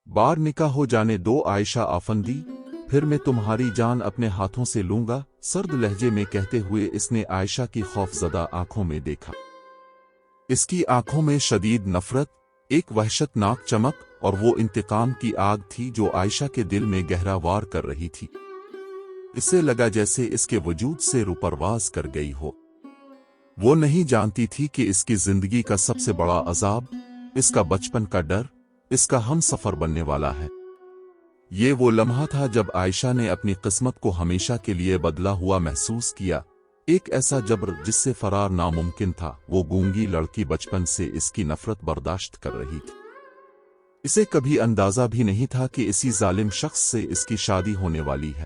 बार निकाह हो जाने दो आयशा आफंदी, फिर मैं तुम्हारी जान अपने हाथों से लूंगा, सर्द लहजे में कहते हुए इसने आयशा की खौफजदा आंखों में देखा। इसकी आंखों में शदीद नफरत, एक वहशतनाक चमक और वो इंतकाम की आग थी जो आयशा के दिल में गहरा वार कर रही थी। इसे लगा जैसे इसके वजूद से रूपरवाज कर गई हो। वो नहीं जानती थी कि इसकी जिंदगी का सबसे बड़ा अजाब, इसका बचपन का डर, इसका हम सफर बनने वाला है। ये वो लम्हा था जब आयशा ने अपनी किस्मत को हमेशा के लिए बदला हुआ महसूस किया। एक ऐसा जबर जिससे फरार नामुमकिन था। वो गूंगी लड़की बचपन से इसकी नफरत बर्दाश्त कर रही थी। इसे कभी अंदाजा भी नहीं था कि इसी जालिम शख्स से इसकी शादी होने वाली है।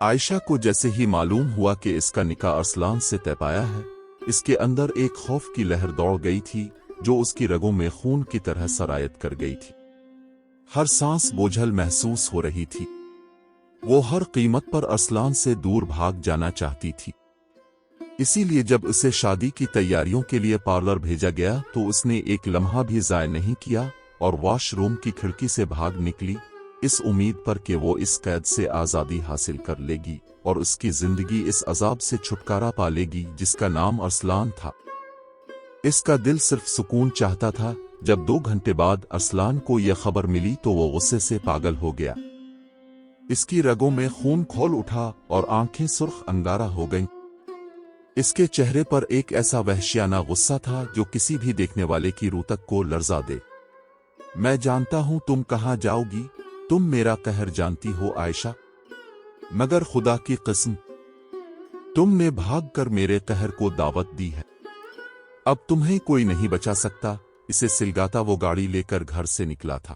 आयशा को जैसे ही मालूम हुआ कि इसका निकाह अरसलान से तय पाया है, इसके अंदर एक खौफ की लहर दौड़ गई थी जो उसकी रगों में खून की तरह सरायत कर गई थी। हर सांस बोझल महसूस हो रही थी। वो हर कीमत पर अरसलान से दूर भाग जाना चाहती थी। इसीलिए जब उसे शादी की तैयारियों के लिए पार्लर भेजा गया तो उसने एक लम्हा भी ज़ाय नहीं किया और वॉशरूम की खिड़की से भाग निकली, इस उम्मीद पर कि वो इस कैद से आज़ादी हासिल कर लेगी और उसकी जिंदगी इस अजाब से छुटकारा पा लेगी जिसका नाम अरसलान था। इसका दिल सिर्फ सुकून चाहता था। जब 2 घंटे बाद अरसलान को यह खबर मिली तो वो गुस्से से पागल हो गया। इसकी रगों में खून खौल उठा और आंखें सुर्ख अंगारा हो गईं। इसके चेहरे पर एक ऐसा वहशियाना गुस्सा था जो किसी भी देखने वाले की रूह तक को लर्जा दे। मैं जानता हूं तुम कहां जाओगी, तुम मेरा कहर जानती हो आयशा, मगर खुदा की कसम तुमने भागकर मेरे कहर को दावत दी है। अब तुम्हें कोई नहीं बचा सकता। इसे सिलगाता वो गाड़ी लेकर घर से निकला था।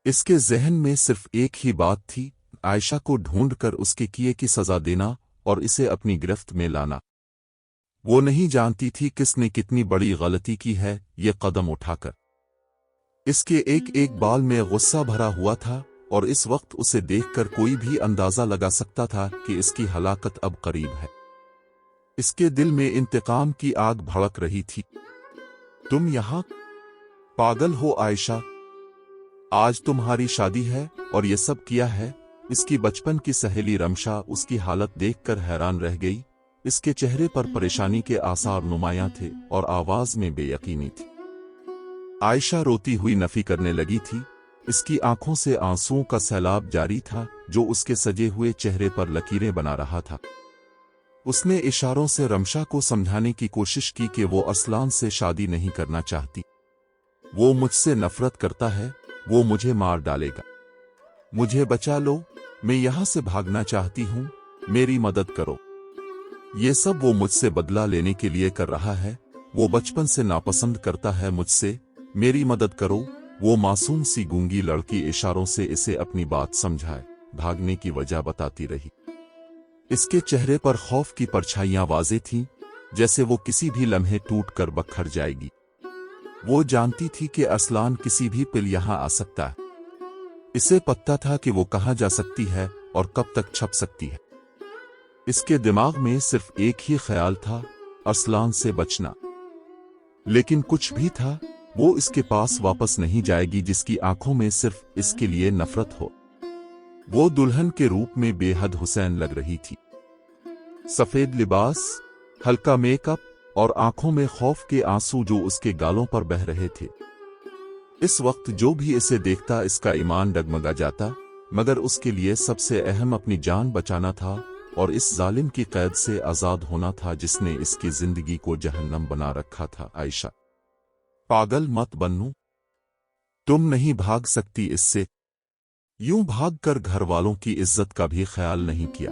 इसके जहन में सिर्फ एक ही बात थी, आयशा को ढूंढकर उसके किए की सजा देना और इसे अपनी गिरफ्त में लाना। वो नहीं जानती थी किसने कितनी बड़ी गलती की है ये कदम उठाकर। इसके एक एक बाल में गुस्सा भरा हुआ था और इस वक्त उसे देखकर कोई भी अंदाजा लगा सकता था कि इसकी हलाकत अब करीब है। इसके दिल में इंतकाम की आग भड़क रही थी। तुम यहां पागल हो आयशा, आज तुम्हारी शादी है और ये सब किया है। इसकी बचपन की सहेली रमशा उसकी हालत देखकर हैरान रह गई। इसके चेहरे पर परेशानी के आसार नुमायां थे और आवाज में बेयकीनी थी। आयशा रोती हुई नफी करने लगी थी। इसकी आंखों से आंसुओं का सैलाब जारी था जो उसके सजे हुए चेहरे पर लकीरें बना रहा था। उसने इशारों से रमशा को समझाने की कोशिश की कि वो अरसलान से शादी नहीं करना चाहती। वो मुझसे नफरत करता है, वो मुझे मार डालेगा। मुझे बचा लो, मैं यहां से भागना चाहती हूं, मेरी मदद करो। ये सब वो मुझसे बदला लेने के लिए कर रहा है। वो बचपन से नापसंद करता है मुझसे, मेरी मदद करो। वो मासूम सी गूंगी लड़की इशारों से इसे अपनी बात समझाए, भागने की वजह बताती रही। इसके चेहरे पर खौफ की परछाइयां वाज़ेह थीं, जैसे वो किसी भी लम्हे टूट कर बखर जाएगी। वो जानती थी कि अरसलान किसी भी पल यहां आ सकता है। इसे पता था कि वो कहां जा सकती है और कब तक छप सकती है। इसके दिमाग में सिर्फ एक ही ख्याल था, अरसलान से बचना। लेकिन कुछ भी था, वो इसके पास वापस नहीं जाएगी जिसकी आंखों में सिर्फ इसके लिए नफरत हो। वो दुल्हन के रूप में बेहद हुसैन लग रही थी। सफेद लिबास, हल्का मेकअप और आंखों में खौफ के आंसू जो उसके गालों पर बह रहे थे। इस वक्त जो भी इसे देखता इसका ईमान डगमगा जाता, मगर उसके लिए सबसे अहम अपनी जान बचाना था और इस जालिम की कैद से आजाद होना था जिसने इसकी जिंदगी को जहन्नम बना रखा था। आयशा, पागल मत बनू, तुम नहीं भाग सकती इससे। यूं भागकर घर वालों की इज्जत का भी ख्याल नहीं किया।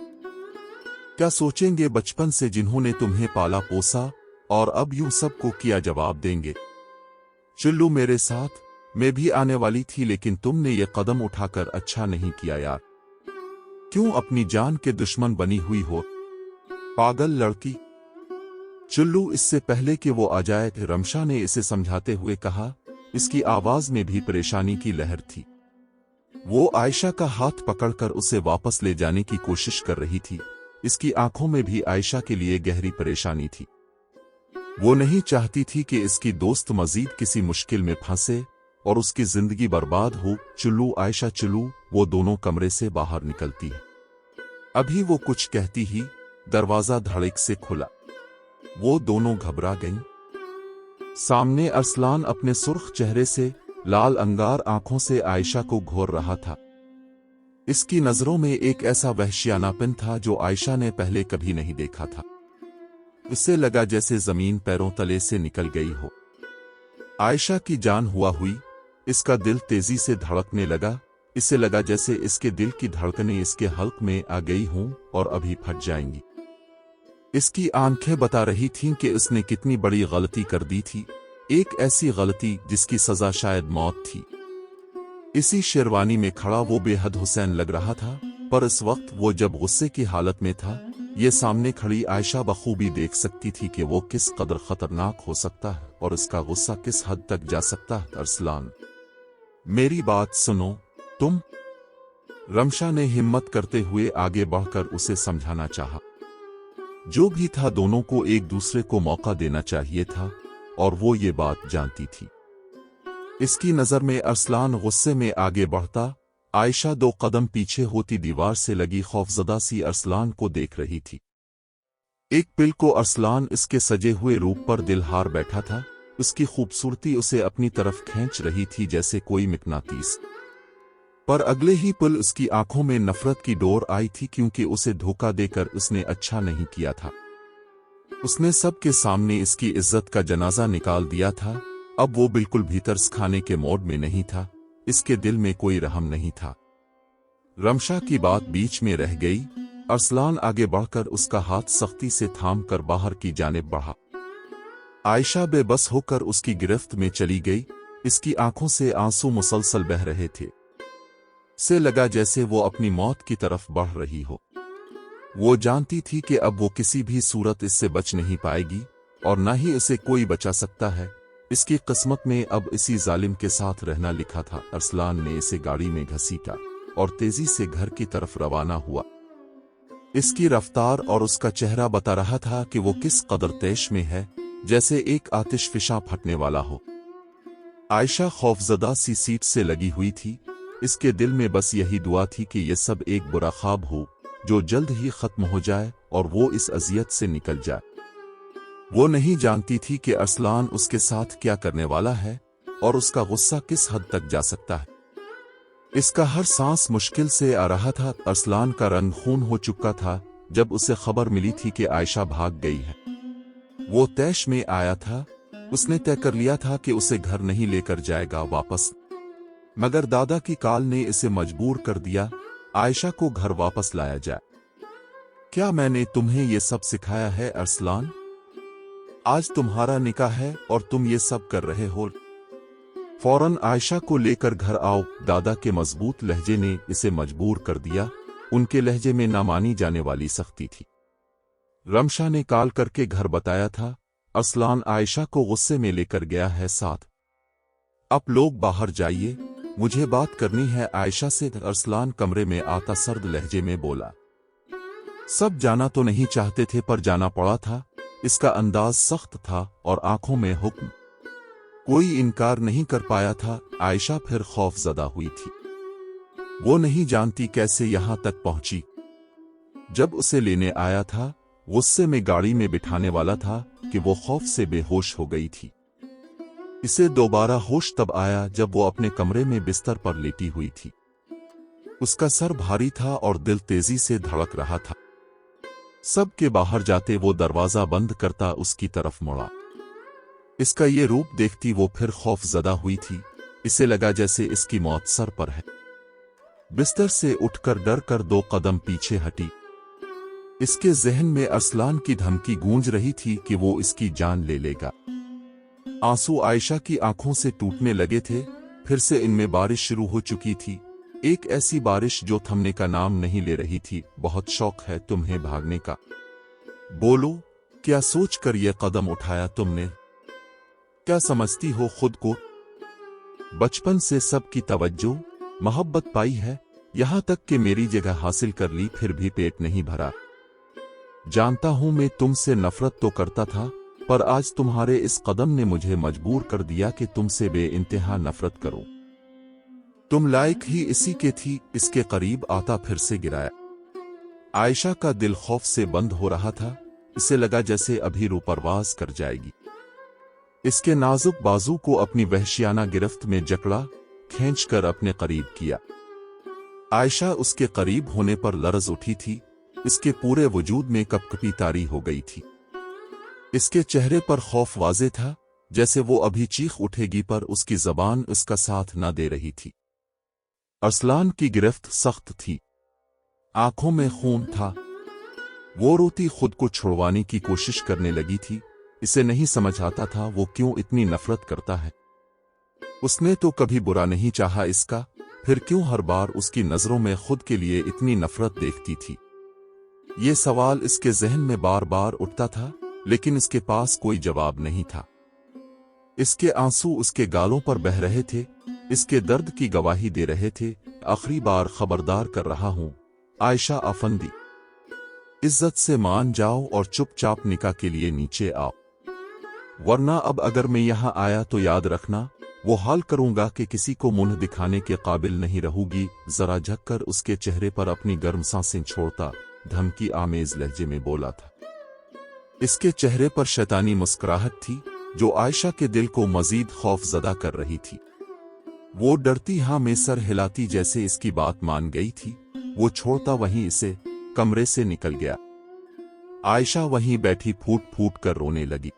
क्या सोचेंगे बचपन से जिन्होंने तुम्हें पाला पोसा, और अब यूं सबको किया जवाब देंगे। चलो मेरे साथ, मैं भी आने वाली थी लेकिन तुमने ये कदम उठाकर अच्छा नहीं किया यार। क्यों अपनी जान के दुश्मन बनी हुई हो, पागल लड़की। चुल्लू, इससे पहले कि वो आ जाए, रमशा ने इसे समझाते हुए कहा। इसकी आवाज में भी परेशानी की लहर थी। वो आयशा का हाथ पकड़कर उसे वापस ले जाने की कोशिश कर रही थी। इसकी आंखों में भी आयशा के लिए गहरी परेशानी थी। वो नहीं चाहती थी कि इसकी दोस्त मजीद किसी मुश्किल में फंसे, और उसकी जिंदगी बर्बाद हो। चुल्लू आयशा चुल्लू, वो दोनों कमरे से बाहर निकलती है। अभी वो कुछ कहती ही दरवाजा धड़क से खुला। वो दोनों घबरा गईं। सामने अरसलान अपने सुर्ख चेहरे से, लाल अंगार आंखों से आयशा को घोर रहा था। इसकी नजरों में एक ऐसा वहशियानापन था जो आयशा ने पहले कभी नहीं देखा था। उसे लगा जैसे जमीन पैरों तले से निकल गई हो। आयशा की जान हुआ हुई, इसका दिल तेजी से धड़कने लगा। इसे लगा जैसे इसके दिल की धड़कनें इसके हल्क में आ गई हों और अभी फट जाएंगी। इसकी आंखें बता रही थीं कि उसने कितनी बड़ी गलती कर दी थी, एक ऐसी गलती जिसकी सजा शायद मौत थी। इसी शेरवानी में खड़ा वो बेहद हुसैन लग रहा था, पर इस वक्त वो जब गुस्से की हालत में था, ये सामने खड़ी आयशा बखूबी देख सकती थी कि वो किस कदर खतरनाक हो सकता है और इसका गुस्सा किस हद तक जा सकता है। अरसलान, मेरी बात सुनो, तुम। रमशा ने हिम्मत करते हुए आगे बढ़कर उसे समझाना चाहा। जो भी था, दोनों को एक दूसरे को मौका देना चाहिए था और वो ये बात जानती थी। इसकी नजर में अरसलान गुस्से में आगे बढ़ता, आयशा 2 कदम पीछे होती दीवार से लगी खौफजदा सी अरसलान को देख रही थी। एक पिल को अरसलान इसके सजे हुए रूप पर दिल हार बैठा था। उसकी खूबसूरती उसे अपनी तरफ खींच रही थी जैसे कोई मिकनातीस। पर अगले ही पल उसकी आंखों में नफरत की डोर आई थी, क्योंकि उसे धोखा देकर उसने अच्छा नहीं किया था। उसने सबके सामने इसकी इज्जत का जनाजा निकाल दिया था। अब वो बिल्कुल भी तरस खाने के मोड में नहीं था। इसके दिल में कोई रहम नहीं था। रमशा की बात बीच में रह गई। अरसलान आगे बढ़कर उसका हाथ सख्ती से थाम कर बाहर की जानिब बढ़ा। आयशा बेबस होकर उसकी गिरफ्त में चली गई। इसकी आंखों से आंसू मुसलसल बह रहे थे। से लगा जैसे वो अपनी मौत की तरफ बढ़ रही हो। वो जानती थी कि अब वो किसी भी सूरत इससे बच नहीं पाएगी और न ही इसे कोई बचा सकता है। इसकी किस्मत में अब इसी जालिम के साथ रहना लिखा था। अरसलान ने इसे गाड़ी में घसीटा और तेजी से घर की तरफ रवाना हुआ। इसकी रफ्तार और उसका चेहरा बता रहा था कि वो किस कदर तैश में है, जैसे एक आतिशफिशा फटने वाला हो। आयशा खौफजदा सी सीट से लगी हुई थी। इसके दिल में बस यही दुआ थी कि यह सब एक बुरा ख्वाब हो जो जल्द ही खत्म हो जाए और वो इस अजियत से निकल जाए। वो नहीं जानती थी कि अरसलान उसके साथ क्या करने वाला है और उसका गुस्सा किस हद तक जा सकता है। इसका हर सांस मुश्किल से आ रहा था। अरसलान का रंग खून हो चुका था जब उसे खबर मिली थी कि आयशा भाग गई है। वो तैश में आया था। उसने तय कर लिया था कि उसे घर नहीं लेकर जाएगा वापस, मगर दादा की काल ने इसे मजबूर कर दिया। आयशा को घर वापस लाया जाए। क्या मैंने तुम्हें ये सब सिखाया है अरसलान? आज तुम्हारा निकाह है और तुम ये सब कर रहे हो। फौरन आयशा को लेकर घर आओ। दादा के मजबूत लहजे ने इसे मजबूर कर दिया। उनके लहजे में ना मानी जाने वाली सख्ती थी। रमशा ने कॉल करके घर बताया था। अरसलान आयशा को गुस्से में लेकर गया है साथ। आप लोग बाहर जाइए, मुझे बात करनी है आयशा से। अरसलान कमरे में आता सर्द लहजे में बोला। सब जाना तो नहीं चाहते थे पर जाना पड़ा था। इसका अंदाज सख्त था और आंखों में हुक्म। कोई इनकार नहीं कर पाया था। आयशा फिर खौफजदा हुई थी। वो नहीं जानती कैसे यहां तक पहुंची। जब उसे लेने आया था, गुस्से में गाड़ी में बिठाने वाला था कि वो खौफ से बेहोश हो गई थी। इसे दोबारा होश तब आया जब वो अपने कमरे में बिस्तर पर लेटी हुई थी। उसका सर भारी था और दिल तेजी से धड़क रहा था। सब के बाहर जाते वो दरवाजा बंद करता उसकी तरफ मुड़ा। इसका ये रूप देखती वो फिर खौफजदा हुई थी। इसे लगा जैसे इसकी मौत सर पर है। बिस्तर से उठकर डर कर 2 कदम पीछे हटी। इसके जहन में अरसलान की धमकी गूंज रही थी कि वो इसकी जान ले लेगा। आंसू आयशा की आंखों से टूटने लगे थे। फिर से इनमें बारिश शुरू हो चुकी थी, एक ऐसी बारिश जो थमने का नाम नहीं ले रही थी। बहुत शौक है तुम्हें भागने का, बोलो क्या सोचकर यह कदम उठाया तुमने? क्या समझती हो खुद को? बचपन से सबकी तवज्जो मोहब्बत पाई है, यहां तक कि मेरी जगह हासिल कर ली, फिर भी पेट नहीं भरा। जानता हूं मैं तुमसे नफरत तो करता था, पर आज तुम्हारे इस कदम ने मुझे मजबूर कर दिया कि तुमसे बे इंतहा नफरत करूं। तुम लायक ही इसी के थी। इसके करीब आता फिर से गिराया। आयशा का दिल खौफ से बंद हो रहा था। इसे लगा जैसे अभी रू परवाज कर जाएगी। इसके नाजुक बाजू को अपनी वहशियाना गिरफ्त में जकड़ा, खींचकर अपने करीब किया। आयशा उसके करीब होने पर लरज उठी थी। इसके पूरे वजूद में कपकपी तारी हो गई थी। इसके चेहरे पर खौफ वाज़े था, जैसे वो अभी चीख उठेगी, पर उसकी जबान उसका साथ न दे रही थी। अरसलान की गिरफ्त सख्त थी, आंखों में खून था। वो रोती खुद को छुड़वाने की कोशिश करने लगी थी। इसे नहीं समझ आता था वो क्यों इतनी नफरत करता है। उसने तो कभी बुरा नहीं चाहा इसका, फिर क्यों हर बार उसकी नजरों में खुद के लिए इतनी नफरत देखती थी। ये सवाल इसके जहन में बार बार उठता था, लेकिन इसके पास कोई जवाब नहीं था। इसके आंसू उसके गालों पर बह रहे थे, इसके दर्द की गवाही दे रहे थे। आखिरी बार खबरदार कर रहा हूं आयशा अफंदी, इज्जत से मान जाओ और चुपचाप निकाह के लिए नीचे आओ, वरना अब अगर मैं यहां आया तो याद रखना वो हाल करूंगा कि किसी को मुंह दिखाने के काबिल नहीं रहूगी। जरा झककर उसके चेहरे पर अपनी गर्म सांसें छोड़ता धमकी आमेज लहजे में बोला था। इसके चेहरे पर शैतानी मुस्कुराहट थी जो आयशा के दिल को मजीद खौफजदा कर रही थी। वो डरती हां में सर हिलाती जैसे इसकी बात मान गई थी। वो छोड़ता वहीं इसे कमरे से निकल गया। आयशा वहीं बैठी फूट फूट कर रोने लगी।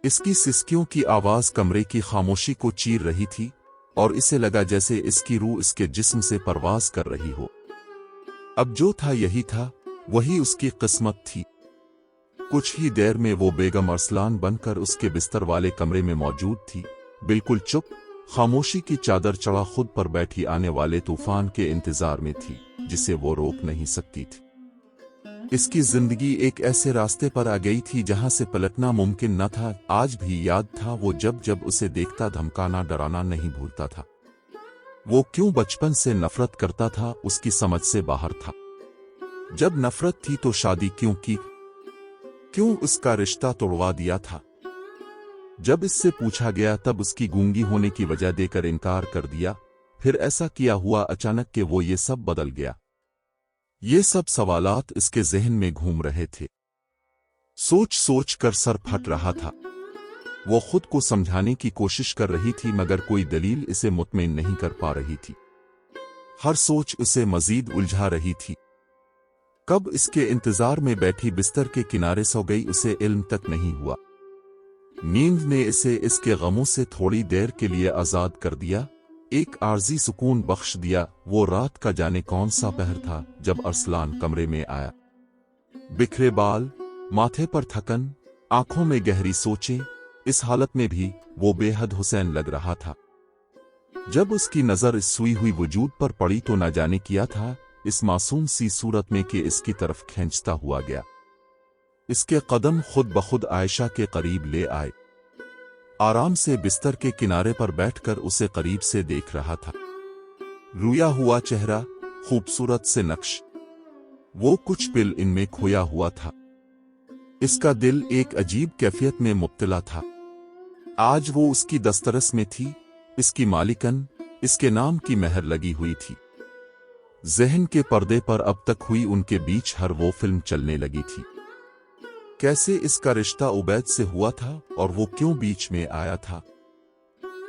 इसकी सिसकियों की आवाज कमरे की खामोशी को चीर रही थी और इसे लगा जैसे इसकी रूह इसके जिस्म से परवाज कर रही हो। अब जो था यही था, वही उसकी किस्मत थी। कुछ ही देर में वो बेगम अरसलान बनकर उसके बिस्तर वाले कमरे में मौजूद थी, बिल्कुल चुप, खामोशी की चादर चढ़ा खुद पर बैठी आने वाले तूफान के इंतजार में थी जिसे वो रोक नहीं सकती थी। इसकी जिंदगी एक ऐसे रास्ते पर आ गई थी जहां से पलटना मुमकिन न था। आज भी याद था वो जब जब उसे देखता धमकाना डराना नहीं भूलता था। वो क्यों बचपन से नफरत करता था उसकी समझ से बाहर था। जब नफरत थी तो शादी क्यों की, क्यों उसका रिश्ता तोड़वा दिया था। जब इससे पूछा गया तब उसकी गूंगी होने की वजह देकर इनकार कर दिया। फिर ऐसा किया हुआ अचानक कि वो ये सब बदल गया। ये सब सवालात इसके जहन में घूम रहे थे। सोच सोच कर सर फट रहा था। वो खुद को समझाने की कोशिश कर रही थी मगर कोई दलील इसे मुतमईन नहीं कर पा रही थी। हर सोच उसे मजीद उलझा रही थी। कब इसके इंतजार में बैठी बिस्तर के किनारे सो गई उसे इल्म तक नहीं हुआ। नींद ने इसे इसके गमों से थोड़ी देर के लिए आजाद कर दिया, एक आर्जी सुकून बख्श दिया। वो रात का जाने कौन सा पहर था जब अरसलान कमरे में आया। बिखरे बाल, माथे पर थकन, आंखों में गहरी सोचें, इस हालत में भी वो बेहद हुसैन लग रहा था। जब उसकी नजर इस सुई हुई वजूद पर पड़ी तो न जाने किया था इस मासूम सी सूरत में कि इसकी तरफ खींचता हुआ गया। इसके कदम खुद बखुद आयशा के करीब ले आए। आराम से बिस्तर के किनारे पर बैठकर उसे करीब से देख रहा था। रुया हुआ चेहरा, खूबसूरत से नक्श, वो कुछ पिल इनमें खोया हुआ था। इसका दिल एक अजीब कैफियत में मुब्तला था। आज वो उसकी दस्तरस में थी, इसकी मालिकन, इसके नाम की मेहर लगी हुई थी। जहन के पर्दे पर अब तक हुई उनके बीच हर वो फिल्म चलने लगी थी। कैसे इसका रिश्ता उबैद से हुआ था और वो क्यों बीच में आया था,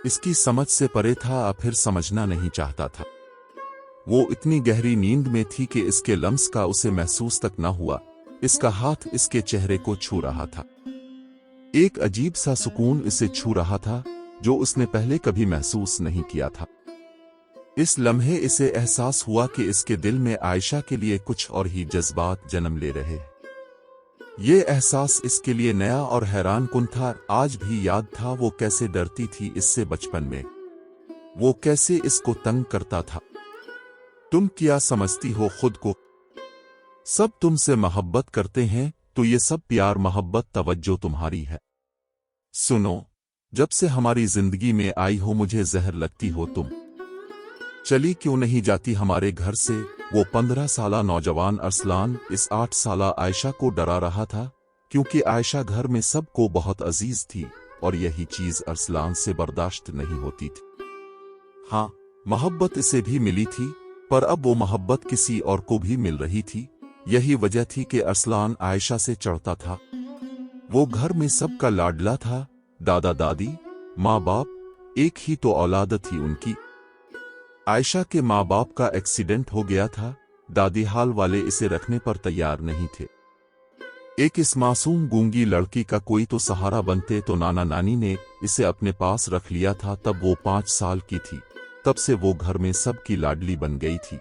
इसकी समझ से परे था। फिर समझना नहीं चाहता था। वो इतनी गहरी नींद में थी कि इसके लम्स का उसे महसूस तक न हुआ। इसका हाथ इसके चेहरे को छू रहा था। एक अजीब सा सुकून इसे छू रहा था जो उसने पहले कभी महसूस नहीं किया था। इस लम्हे इसे एहसास हुआ कि इसके दिल में आयशा के लिए कुछ और ही जज्बात जन्म ले रहे। ये एहसास इसके लिए नया और हैरान कुन था। आज भी याद था वो कैसे डरती थी इससे बचपन में, वो कैसे इसको तंग करता था। तुम क्या समझती हो खुद को, सब तुमसे मोहब्बत करते हैं तो ये सब प्यार मोहब्बत तवज्जो तुम्हारी है। सुनो, जब से हमारी जिंदगी में आई हो मुझे जहर लगती हो तुम। चली क्यों नहीं जाती हमारे घर से। वो 15 साला नौजवान अरसलान इस 8 साला आयशा को डरा रहा था क्योंकि आयशा घर में सबको बहुत अजीज थी और यही चीज अरसलान से बर्दाश्त नहीं होती थी। हाँ, मोहब्बत इसे भी मिली थी, पर अब वो मोहब्बत किसी और को भी मिल रही थी। यही वजह थी कि अरसलान आयशा से चढ़ता था। वो घर में सबका लाडला था। दादा दादी, माँ बाप, एक ही तो औलाद थी उनकी। आयशा के माँ बाप का एक्सीडेंट हो गया था। दादी हाल वाले इसे रखने पर तैयार नहीं थे। एक इस मासूम गूंगी लड़की का कोई तो सहारा बनते, तो नाना नानी ने इसे अपने पास रख लिया था। तब वो 5 साल की थी। तब से वो घर में सबकी लाडली बन गई थी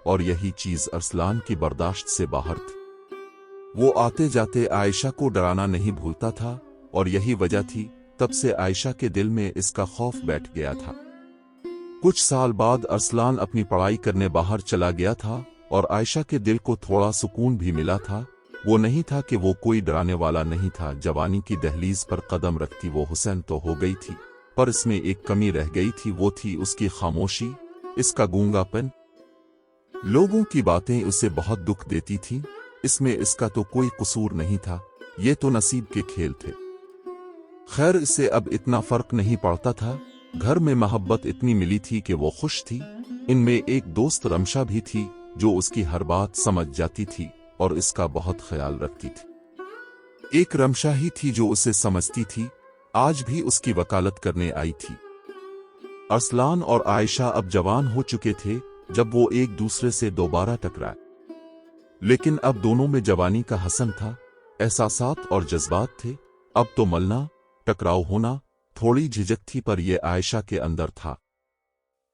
और यही चीज अरसलान की बर्दाश्त से बाहर थी। वो आते जाते आयशा को डराना नहीं भूलता था और यही वजह थी तब से आयशा के दिल में इसका खौफ बैठ गया था। कुछ साल बाद अरसलान अपनी पढ़ाई करने बाहर चला गया था और आयशा के दिल को थोड़ा सुकून भी मिला था। वो नहीं था कि वो कोई डराने वाला नहीं था। जवानी की दहलीज पर कदम रखती वो हुसैन तो हो गई थी, पर इसमें एक कमी रह गई थी। वो थी उसकी खामोशी, इसका गूंगापन। लोगों की बातें उसे बहुत दुख देती थीं। इसमें इसका तो कोई कसूर नहीं था, ये तो नसीब के खेल थे। खैर, इससे अब इतना फर्क नहीं पड़ता था। घर में मोहब्बत इतनी मिली थी कि वो खुश थी। इनमें एक दोस्त रमशा भी थी जो उसकी हर बात समझ जाती थी और इसका बहुत ख्याल रखती थी। एक रमशा ही थी जो उसे समझती थी। आज भी उसकी वकालत करने आई थी। अरसलान और आयशा अब जवान हो चुके थे जब वो एक दूसरे से दोबारा टकराए। लेकिन अब दोनों में जवानी का हसन था, एहसासात और जज्बात थे। अब तो मलना, टकराव होना, थोड़ी झिझक थी, पर यह आयशा के अंदर था।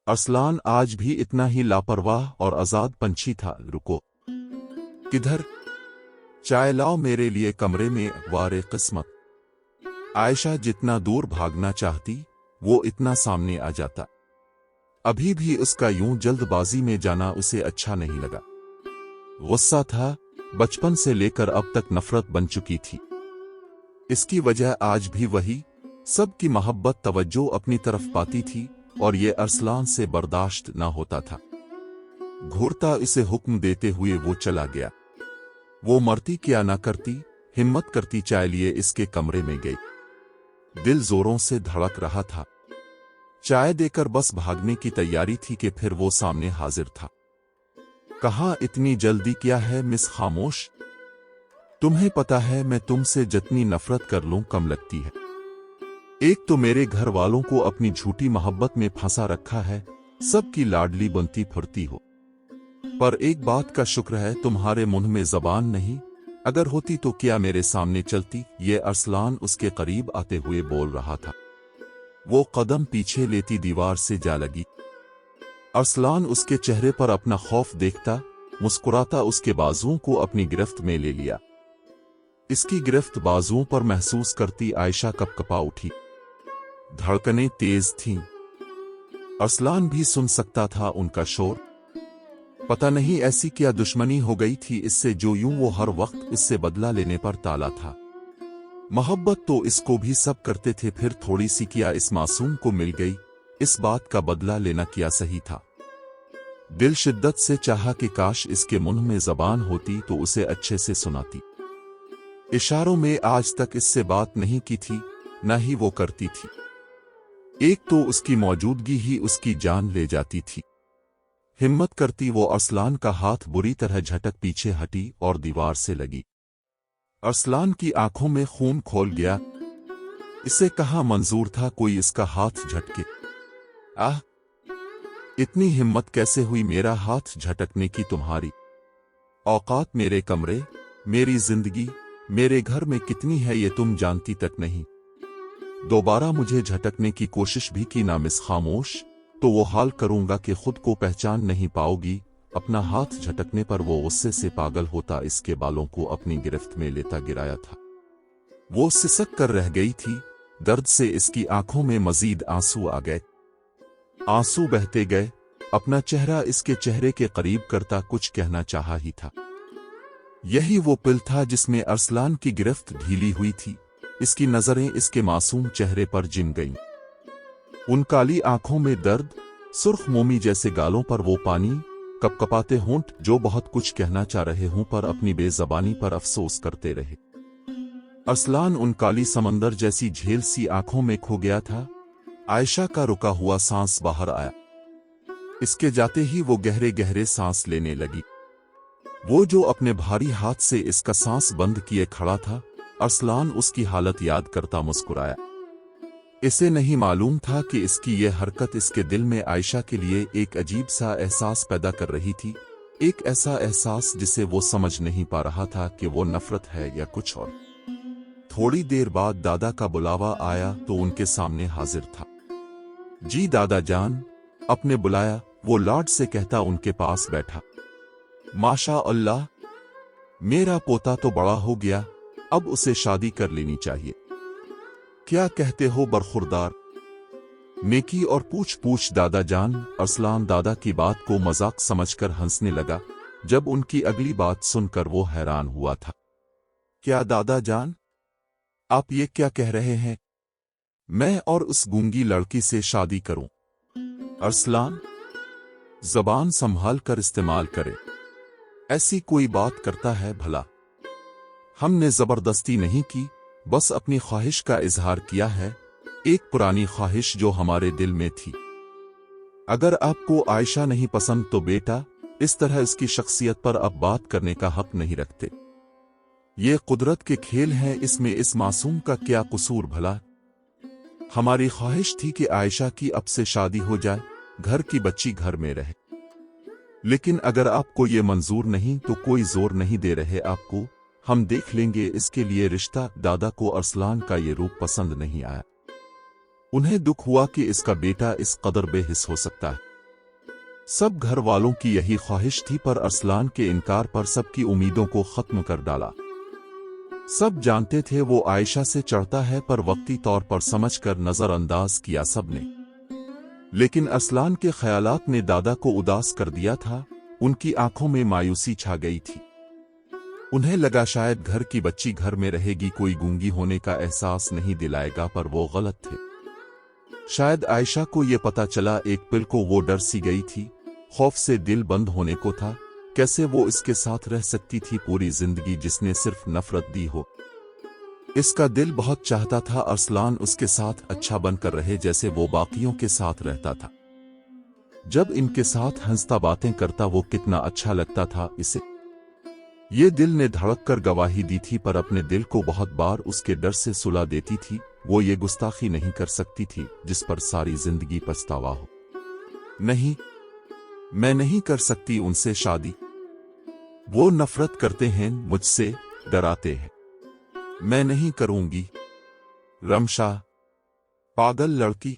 अरसलान आज भी इतना ही लापरवाह और आजाद पंछी था। रुको, किधर? चाय लाओ मेरे लिए कमरे में, वारे किस्मत। आयशा जितना दूर भागना चाहती वो इतना सामने आ जाता। अभी भी उसका यूं जल्दबाजी में जाना उसे अच्छा नहीं लगा। गुस्सा था, बचपन से लेकर अब तक नफरत बन चुकी थी। इसकी वजह आज भी वही, सबकी मोहब्बत तवज्जो अपनी तरफ पाती थी और ये अरसलान से बर्दाश्त न होता था। घूरता इसे हुक्म देते हुए वो चला गया। वो मरती क्या ना करती, हिम्मत करती चाय लिए इसके कमरे में गई। दिल जोरों से धड़क रहा था। चाय देकर बस भागने की तैयारी थी कि फिर वो सामने हाजिर था। कहाँ इतनी जल्दी क्या है मिस खामोश? तुम्हें पता है मैं तुमसे जितनी नफरत कर लूं कम लगती है। एक तो मेरे घर वालों को अपनी झूठी मोहब्बत में फंसा रखा है, सबकी लाडली बनती फिरती हो। पर एक बात का शुक्र है तुम्हारे मुंह में जबान नहीं, अगर होती तो क्या मेरे सामने चलती? ये अरसलान उसके करीब आते हुए बोल रहा था। वो कदम पीछे लेती दीवार से जा लगी। अरसलान उसके चेहरे पर अपना खौफ देखता, मुस्कुराता उसके बाजुओं को अपनी गिरफ्त में ले लिया। इसकी गिरफ्त बाजुओं पर महसूस करती आयशा कपकपा उठी। धड़कनें तेज थीं। अरसलान भी सुन सकता था उनका शोर। पता नहीं ऐसी क्या दुश्मनी हो गई थी इससे जो यूं वो हर वक्त इससे बदला लेने पर ताला था। मोहब्बत तो इसको भी सब करते थे, फिर थोड़ी सी क्या इस मासूम को मिल गई। इस बात का बदला लेना क्या सही था? दिल शिद्दत से चाहा कि काश इसके मुंह में जबान होती तो उसे अच्छे से सुनाती। इशारों में आज तक इससे बात नहीं की थी, न ही वो करती थी। एक तो उसकी मौजूदगी ही उसकी जान ले जाती थी। हिम्मत करती वो अरसलान का हाथ बुरी तरह झटक पीछे हटी और दीवार से लगी। अरसलान की आंखों में खून खोल गया। इसे कहाँ मंजूर था कोई इसका हाथ झटके। आह, इतनी हिम्मत कैसे हुई मेरा हाथ झटकने की तुम्हारी? औकात मेरे कमरे, मेरी जिंदगी, मेरे घर में कितनी है ये तुम जानती तक नहीं। दोबारा मुझे झटकने की कोशिश भी की ना मिस खामोश, तो वो हाल करूंगा कि खुद को पहचान नहीं पाओगी। अपना हाथ झटकने पर वो गुस्से से पागल होता इसके बालों को अपनी गिरफ्त में लेता गिराया था। वो सिसक कर रह गई थी। दर्द से इसकी आंखों में मजीद आंसू आ गए। आंसू बहते गए। अपना चेहरा इसके चेहरे के करीब करता कुछ कहना चाहा ही था। यही वो पल था जिसमें अरसलान की गिरफ्त ढीली हुई थी। इसकी नजरें इसके मासूम चेहरे पर जिम गईं। उन काली आंखों में दर्द, सुर्ख मोमी जैसे गालों पर वो पानी, कपकपाते होंठ जो बहुत कुछ कहना चाह रहे हों पर अपनी बेज़बानी पर अफसोस करते रहे। अरसलान उन काली समंदर जैसी झील सी आंखों में खो गया था। आयशा का रुका हुआ सांस बाहर आया। इसके जाते ही वो गहरे गहरे सांस लेने लगी। वो जो अपने भारी हाथ से इसका सांस बंद किए खड़ा था, अरसलान उसकी हालत याद करता मुस्कुराया। इसे नहीं मालूम था कि इसकी ये हरकत इसके दिल में आयशा के लिए एक अजीब सा एहसास पैदा कर रही थी, एक ऐसा एहसास जिसे वो समझ नहीं पा रहा था कि वो नफरत है या कुछ और। थोड़ी देर बाद दादा का बुलावा आया तो उनके सामने हाजिर था। जी दादा जान, अपने बुलाया, वो लाड से कहता उनके पास बैठा। माशा अल्लाह, मेरा पोता तो बड़ा हो गया, अब उसे शादी कर लेनी चाहिए। क्या कहते हो बरखुरदार? नेकी और पूछ पूछ दादा जान। अरसलान दादा की बात को मजाक समझकर हंसने लगा। जब उनकी अगली बात सुनकर वो हैरान हुआ था। क्या दादा जान, आप ये क्या कह रहे हैं? मैं और उस गूंगी लड़की से शादी करूं? अरसलान, जबान संभाल कर इस्तेमाल करे। ऐसी कोई बात करता है भला? हमने जबरदस्ती नहीं की, बस अपनी ख्वाहिश का इजहार किया है, एक पुरानी ख्वाहिश जो हमारे दिल में थी। अगर आपको आयशा नहीं पसंद तो बेटा, इस तरह इसकी शख्सियत पर अब बात करने का हक नहीं रखते। ये कुदरत के खेल हैं, इसमें इस मासूम का क्या कसूर भला? हमारी ख्वाहिश थी कि आयशा की अब से शादी हो जाए, घर की बच्ची घर में रहे। लेकिन अगर आपको ये मंजूर नहीं तो कोई जोर नहीं दे रहे आपको, हम देख लेंगे इसके लिए रिश्ता। दादा को अरसलान का ये रूप पसंद नहीं आया। उन्हें दुख हुआ कि इसका बेटा इस कदर बेहिस हो सकता है। सब घर वालों की यही ख्वाहिश थी, पर अरसलान के इनकार पर सबकी उम्मीदों को खत्म कर डाला। सब जानते थे वो आयशा से चढ़ता है, पर वक्ती तौर पर समझकर नजरअंदाज किया सबने। लेकिन अरसलान के ख्यालात ने दादा को उदास कर दिया था। उनकी आंखों में मायूसी छा गई थी। उन्हें लगा शायद घर की बच्ची घर में रहेगी, कोई गूंगी होने का एहसास नहीं दिलाएगा, पर वो गलत थे। शायद आयशा को ये पता चला, एक पल को वो डर सी गई थी, खौफ से दिल बंद होने को था। कैसे वो इसके साथ रह सकती थी पूरी जिंदगी, जिसने सिर्फ नफरत दी हो। इसका दिल बहुत चाहता था अरसलान उसके साथ अच्छा बनकर रहे, जैसे वो बाकियों के साथ रहता था। जब इनके साथ हंसता बातें करता वो कितना अच्छा लगता था इसे। ये दिल ने धड़क कर गवाही दी थी, पर अपने दिल को बहुत बार उसके डर से सुला देती थी। वो ये गुस्ताखी नहीं कर सकती थी जिस पर सारी जिंदगी पछतावा हो। नहीं, मैं नहीं कर सकती उनसे शादी। वो नफरत करते हैं मुझसे, डराते हैं। मैं नहीं करूंगी। रमशा, पागल लड़की,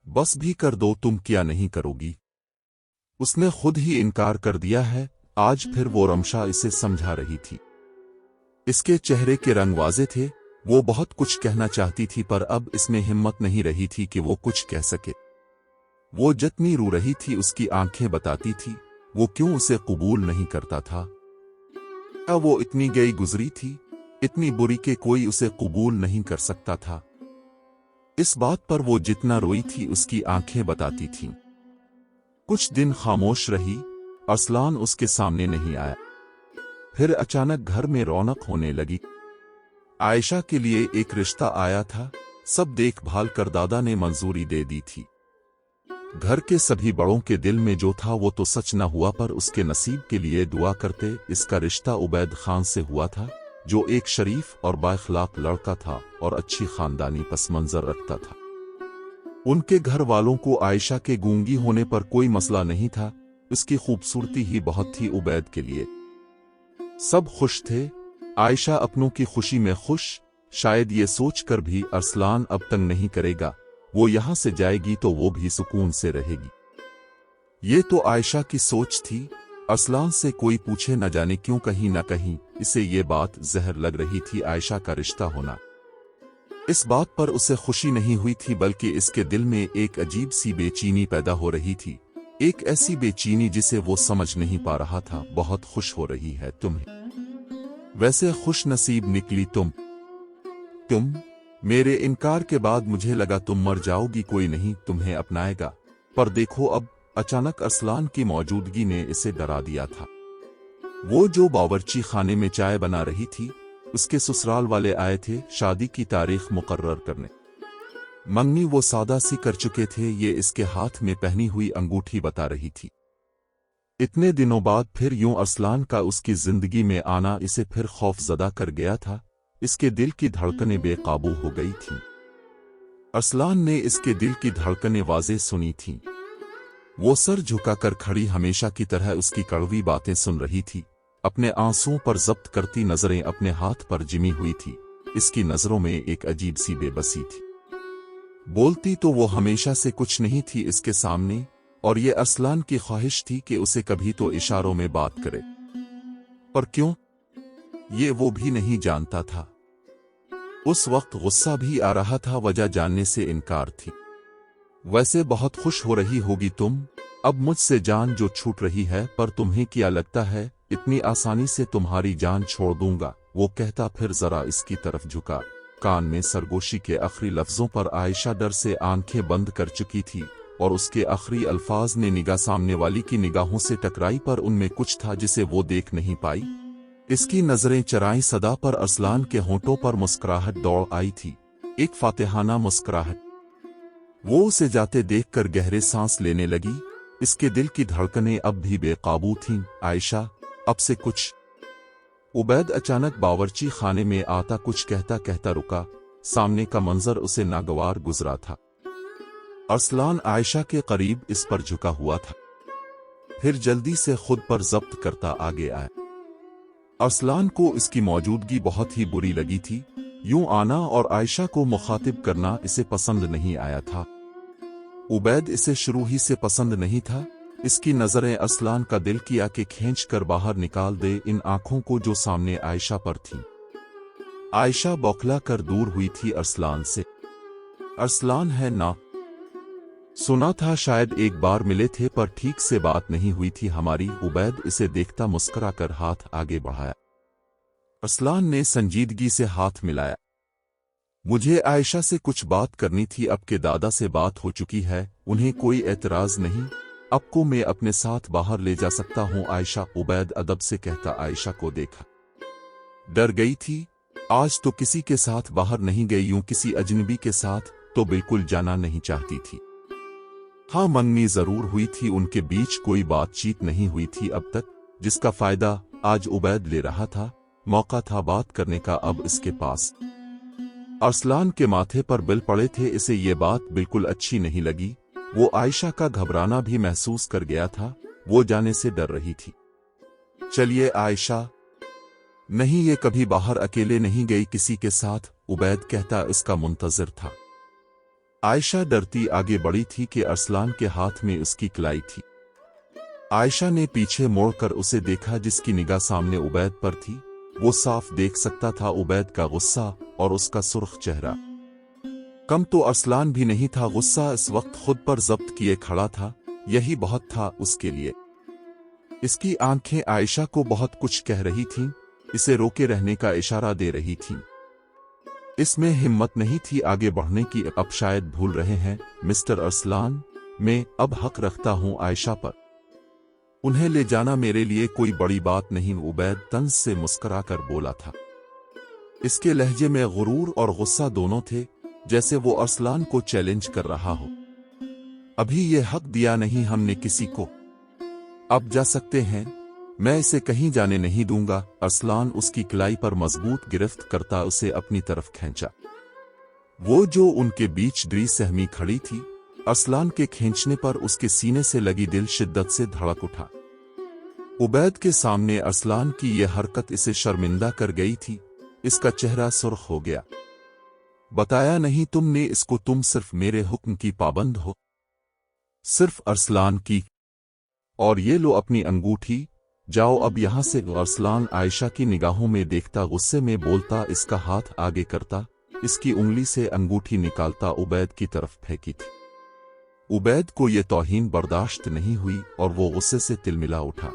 बस भी कर दो, तुम क्या नहीं करोगी? उसने खुद ही इनकार कर दिया है। आज फिर वो रमशा इसे समझा रही थी। इसके चेहरे के रंग वाजे थे। वो बहुत कुछ कहना चाहती थी, पर अब इसमें हिम्मत नहीं रही थी कि वो कुछ कह सके। वो जितनी रो रही थी उसकी आंखें बताती थी वो क्यों उसे कबूल नहीं करता था। क्या वो इतनी गई गुजरी थी, इतनी बुरी कि कोई उसे कबूल नहीं कर सकता था? इस बात पर वो जितना रोई थी उसकी आंखें बताती थीं। कुछ दिन खामोश रही। अरसलान उसके सामने नहीं आया। फिर अचानक घर में रौनक होने लगी। आयशा के लिए एक रिश्ता आया था। सब देखभाल कर दादा ने मंजूरी दे दी थी। घर के सभी बड़ों के दिल में जो था वो तो सच न हुआ, पर उसके नसीब के लिए दुआ करते। इसका रिश्ता उबैद खान से हुआ था, जो एक शरीफ और बाइखलाक लड़का था और अच्छी खानदानी पसमंजर रखता था। उनके घर वालों को आयशा के गूंगी होने पर कोई मसला नहीं था। उसकी खूबसूरती ही बहुत थी उबैद के लिए। सब खुश थे। आयशा अपनों की खुशी में खुश। शायद ये सोचकर भी अरसलान अब तंग नहीं करेगा, वो यहां से जाएगी तो वो भी सुकून से रहेगी। ये तो आयशा की सोच थी। अरसलान से कोई पूछे न जाने क्यों कहीं न कहीं इसे ये बात जहर लग रही थी, आयशा का रिश्ता होना। इस बात पर उसे खुशी नहीं हुई थी, बल्कि इसके दिल में एक अजीब सी बेचैनी पैदा हो रही थी। एक ऐसी बेचैनी जिसे वो समझ नहीं पा रहा था। बहुत खुश हो रही है तुम्हें। वैसे खुश नसीब निकली तुम। मेरे इनकार के बाद मुझे लगा तुम मर जाओगी, कोई नहीं तुम्हें अपनाएगा। पर देखो अब, अचानक अरसलान की मौजूदगी ने इसे डरा दिया था। वो जो बावर्ची खाने में चाय बना रही थी, उसके ससुराल वाले आए थे शादी की तारीख मुकर्रर करने। मंगनी वो सादा सी कर चुके थे, ये इसके हाथ में पहनी हुई अंगूठी बता रही थी। इतने दिनों बाद फिर यूं अरसलान का उसकी जिंदगी में आना इसे फिर खौफजदा कर गया था। इसके दिल की धड़कनें बेकाबू हो गई थीं। अरसलान ने इसके दिल की धड़कनें वाज़ेह सुनी थीं। वो सर झुकाकर खड़ी हमेशा की तरह उसकी कड़वी बातें सुन रही थी। अपने आंसुओं पर जब्त करती नजरें अपने हाथ पर जिमी हुई थी। इसकी नजरों में एक अजीब सी बेबसी थी। बोलती तो वो हमेशा से कुछ नहीं थी इसके सामने, और ये अरसलान की ख्वाहिश थी कि उसे कभी तो इशारों में बात करे, पर क्यों, ये वो भी नहीं जानता था। उस वक्त गुस्सा भी आ रहा था, वजह जानने से इनकार थी। वैसे बहुत खुश हो रही होगी तुम, अब मुझसे जान जो छूट रही है, पर तुम्हें क्या लगता है इतनी आसानी से तुम्हारी जान छोड़ दूंगा? वो कहता फिर जरा इसकी तरफ झुका। कान में सरगोशी के आखिरी लफ्जों पर आयशा डर से आंखें बंद कर चुकी थी, और उसके आखिरी अल्फाज ने निगाह सामने वाली की निगाहों से टकराई, पर उनमें कुछ था जिसे वो देख नहीं पाई। इसकी नजरें चराई सदा पर अरसलान के होंठों पर मुस्कुराहट दौड़ आई थी, एक फातिहाना मुस्कुराहट। वो उसे जाते देखकर गहरे सांस लेने लगी। इसके दिल की धड़कनें अब भी बेकाबू थीं। आयशा, अब से कुछ। उबैद अचानक बावर्ची खाने में आता कुछ कहता कहता रुका। सामने का मंजर उसे नागवार गुजरा था। अरसलान आयशा के करीब इस पर झुका हुआ था, फिर जल्दी से खुद पर जब्त करता आगे आया। अरसलान को इसकी मौजूदगी बहुत ही बुरी लगी थी। यूं आना और आयशा को मुखातिब करना इसे पसंद नहीं आया था। उबैद इसे शुरू ही से पसंद नहीं था। इसकी नजरें अरसलान का दिल किया कि खींच कर बाहर निकाल दे इन आंखों को जो सामने आयशा पर थीं। आयशा बौखला कर दूर हुई थी अरसलान से। अरसलान है ना, सुना था शायद एक बार मिले थे, पर ठीक से बात नहीं हुई थी हमारी। उबैद इसे देखता मुस्कुराकर हाथ आगे बढ़ाया। अरसलान ने संजीदगी से हाथ मिलाया। मुझे आयशा से कुछ बात करनी थी, अब के दादा से बात हो चुकी है, उन्हें कोई एतराज नहीं। आपको मैं अपने साथ बाहर ले जा सकता हूं आयशा, उबैद अदब से कहता आयशा को देखा। डर गई थी। आज तो किसी के साथ बाहर नहीं गई, यूं किसी अजनबी के साथ तो बिल्कुल जाना नहीं चाहती थी। हाँ, मंगनी जरूर हुई थी, उनके बीच कोई बातचीत नहीं हुई थी अब तक, जिसका फायदा आज उबैद ले रहा था। मौका था बात करने का अब इसके पास। अरसलान के माथे पर बिल पड़े थे। इसे ये बात बिल्कुल अच्छी नहीं लगी। वो आयशा का घबराना भी महसूस कर गया था। वो जाने से डर रही थी। चलिए आयशा। नहीं, ये कभी बाहर अकेले नहीं गई किसी के साथ, उबैद कहता इसका मुंतजिर था। आयशा डरती आगे बढ़ी थी कि अरसलान के हाथ में उसकी कलाई थी। आयशा ने पीछे मोड़कर उसे देखा, जिसकी निगाह सामने उबैद पर थी। वो साफ देख सकता था उबैद का गुस्सा और उसका सुर्ख चेहरा। कम तो अरसलान भी नहीं था, गुस्सा इस वक्त खुद पर जब्त किए खड़ा था। यही बहुत था उसके लिए। इसकी आंखें आयशा को बहुत कुछ कह रही थीं, इसे रोके रहने का इशारा दे रही थीं। इसमें हिम्मत नहीं थी आगे बढ़ने की। अब शायद भूल रहे हैं मिस्टर अरसलान, मैं अब हक रखता हूं आयशा पर। उन्हें ले जाना मेरे लिए कोई बड़ी बात नहीं, उबैद तंज से मुस्कुराकर बोला था। इसके लहजे में गुरूर और गुस्सा दोनों थे, जैसे वो अरसलान को चैलेंज कर रहा हो। अभी ये हक दिया नहीं हमने किसी को, अब जा सकते हैं, मैं इसे कहीं जाने नहीं दूंगा। अरसलान उसकी कलाई पर मजबूत गिरफ्त करता उसे अपनी तरफ खींचा। वो जो उनके बीच डरी सहमी खड़ी थी, अरसलान के खींचने पर उसके सीने से लगी दिल शिद्दत से धड़क उठा। उबैद के सामने अरसलान की यह हरकत इसे शर्मिंदा कर गई थी। इसका चेहरा सुर्ख हो गया। बताया नहीं तुमने इसको, तुम सिर्फ मेरे हुक्म की पाबंद हो, सिर्फ अरसलान की। और ये लो अपनी अंगूठी, जाओ अब यहां से। अरसलान आयशा की निगाहों में देखता, गुस्से में बोलता, इसका हाथ आगे करता, इसकी उंगली से अंगूठी निकालता उबैद की तरफ फेंकी थी। उबैद को ये तौहीन बर्दाश्त नहीं हुई और वो गुस्से से तिलमिला उठा।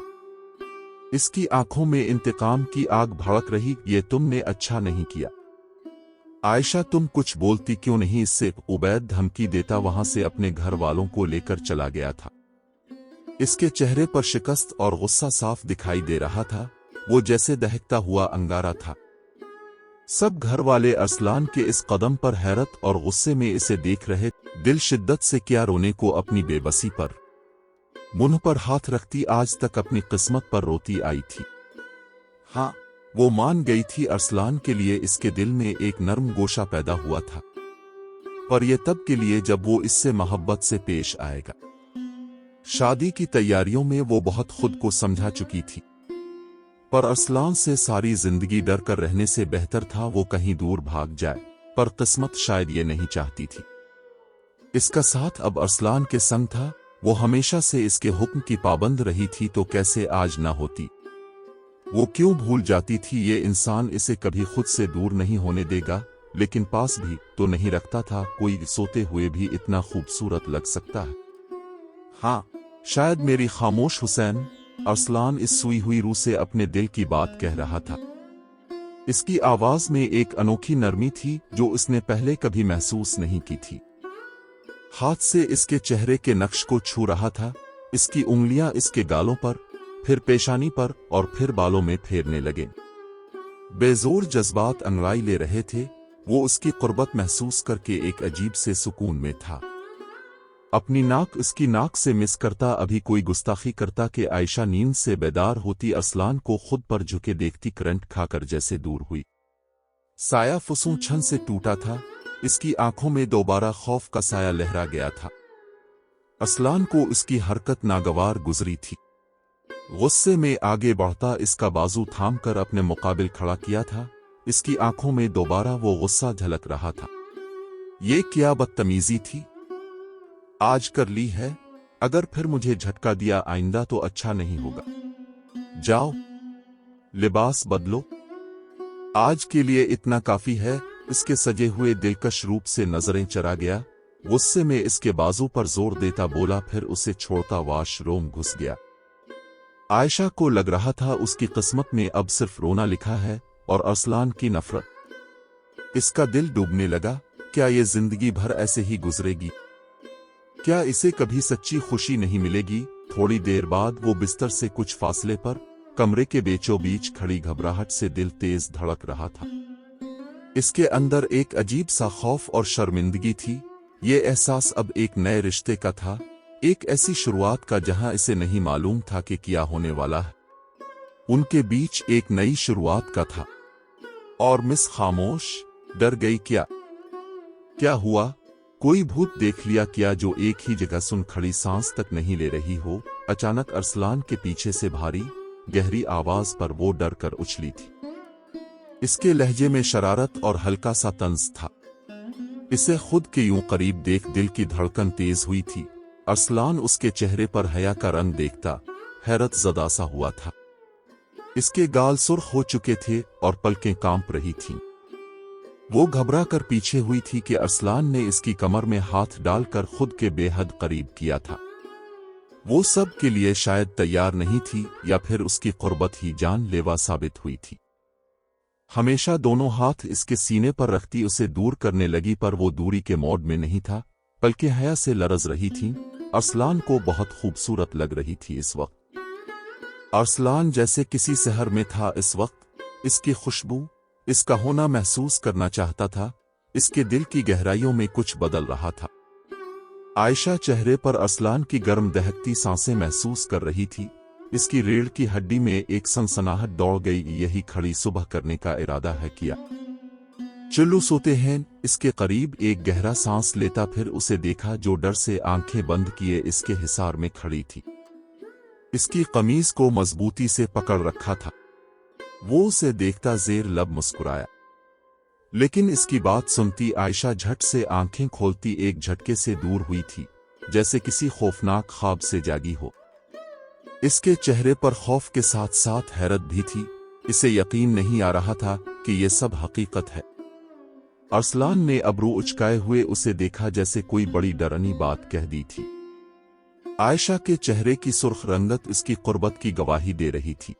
इसकी आंखों में इंतकाम की आग भड़क रही। ये तुमने अच्छा नहीं किया आयशा, तुम कुछ बोलती क्यों नहीं इससे? उबैद धमकी देता वहां से अपने घर वालों को लेकर चला गया था। इसके चेहरे पर शिकस्त और गुस्सा साफ दिखाई दे रहा था। वो जैसे दहकता हुआ अंगारा था। सब घर वाले अरसलान के इस कदम पर हैरत और गुस्से में इसे देख रहे, दिल शिद्दत से क्या रोने को अपनी बेबसी पर, मुंह पर हाथ रखती आज तक अपनी किस्मत पर रोती आई थी। हाँ, वो मान गई थी अरसलान के लिए इसके दिल में एक नर्म गोशा पैदा हुआ था, पर यह तब के लिए जब वो इससे मोहब्बत से पेश आएगा। शादी की तैयारियों में वो बहुत खुद को समझा चुकी थी, पर अरसलान से सारी जिंदगी डर कर रहने से बेहतर था वो कहीं दूर भाग जाए, पर किस्मत शायद ये नहीं चाहती थी। इसका साथ अब अरसलान के संग था, वो हमेशा से इसके हुक्म की पाबंद रही थी, तो कैसे आज ना होती। वो क्यों भूल जाती थी ये इंसान इसे कभी खुद से दूर नहीं होने देगा, लेकिन पास भी तो नहीं रखता था। कोई सोते हुए भी इतना खूबसूरत लग सकता है। हाँ, शायद मेरी खामोश हुसैन, अरसलान इस सूई हुई रूह से अपने दिल की बात कह रहा था। इसकी आवाज में एक अनोखी नरमी थी जो इसने पहले कभी महसूस नहीं की थी। हाथ से इसके चेहरे के नक्श को छू रहा था, इसकी उंगलियां इसके गालों पर, फिर पेशानी पर और फिर बालों में फेरने लगे। बेजोर जज्बात अंगड़ाई ले रहे थे। वो उसकी कुर्बत महसूस करके एक अजीब से सुकून में था। अपनी नाक उसकी नाक से मिस करता, अभी कोई गुस्ताखी करता कि आयशा नींद से बेदार होती अरसलान को खुद पर झुके देखती करंट खाकर जैसे दूर हुई। साया फुसूं छन से टूटा था, इसकी आंखों में दोबारा खौफ का साया लहरा गया था। अरसलान को उसकी हरकत नागवार गुजरी थी। गुस्से में आगे बढ़ता इसका बाजू थामकर अपने मुकाबिल खड़ा किया था। इसकी आंखों में दोबारा वो गुस्सा झलक रहा था। ये क्या बदतमीजी थी, आज कर ली है। अगर फिर मुझे झटका दिया आइंदा तो अच्छा नहीं होगा। जाओ, लिबास बदलो, आज के लिए इतना काफी है। इसके सजे हुए दिलकश रूप से नजरें चरा गया। गुस्से में इसके बाजू पर जोर देता बोला, फिर उसे छोड़ता वाशरूम घुस गया। आयशा को लग रहा था उसकी किस्मत में अब सिर्फ रोना लिखा है और अरसलान की नफरत। इसका दिल डूबने लगा। क्या ये जिंदगी भर ऐसे ही गुजरेगी? क्या इसे कभी सच्ची खुशी नहीं मिलेगी? थोड़ी देर बाद वो बिस्तर से कुछ फासले पर कमरे के बीचों बीच खड़ी घबराहट से दिल तेज धड़क रहा था। इसके अंदर एक अजीब सा खौफ और शर्मिंदगी थी। ये एहसास अब एक नए रिश्ते का था, एक ऐसी शुरुआत का जहां इसे नहीं मालूम था कि क्या होने वाला है। उनके बीच एक नई शुरुआत का था। और मिस खामोश डर गई। क्या हुआ? कोई भूत देख लिया क्या जो एक ही जगह सुन खड़ी सांस तक नहीं ले रही हो? अचानक अरसलान के पीछे से भारी गहरी आवाज पर वो डर कर उछली थी। इसके लहजे में शरारत और हल्का सा तंज था। इसे खुद के यूं करीब देख दिल की धड़कन तेज हुई थी। अरसलान उसके चेहरे पर हया का रंग देखता हैरत ज़दा सा हुआ था। इसके गाल सुर्ख हो चुके थे और पलकें कांप रही थीं। वो घबरा कर पीछे हुई थी कि अरसलान ने इसकी कमर में हाथ डालकर खुद के बेहद करीब किया था। वो सब के लिए शायद तैयार नहीं थी, या फिर उसकी कुर्बत ही जानलेवा साबित हुई थी। हमेशा दोनों हाथ इसके सीने पर रखती उसे दूर करने लगी, पर वो दूरी के मोड में नहीं था। पलकें हया से लरज रही थीं। अरसलान को बहुत खूबसूरत लग रही थी इस वक्त। अरसलान जैसे किसी सहर में था इस वक्त। इसकी खुशबू, इसका होना महसूस करना चाहता था। इसके दिल की गहराइयों में कुछ बदल रहा था। आयशा चेहरे पर अरसलान की गर्म दहकती सांसें महसूस कर रही थी। इसकी रीढ़ की हड्डी में एक सनसनाहट दौड़ गई। यही खड़ी सुबह करने का इरादा है किया। चलो सोते हैं। इसके करीब एक गहरा सांस लेता फिर उसे देखा जो डर से आंखें बंद किए इसके हिसार में खड़ी थी। इसकी कमीज को मजबूती से पकड़ रखा था। वो उसे देखता जेर लब मुस्कुराया, लेकिन इसकी बात सुनती आयशा झट से आंखें खोलती एक झटके से दूर हुई थी, जैसे किसी खौफनाक ख्वाब से जागी हो। इसके चेहरे पर खौफ के साथ साथ हैरत भी थी। इसे यकीन नहीं आ रहा था कि ये सब हकीकत है। अरसलान ने अबरू उचकाए हुए उसे देखा, जैसे कोई बड़ी डरावनी बात कह दी थी। आयशा के चेहरे की सुर्ख रंगत इसकी कुर्बत की गवाही दे रही थी।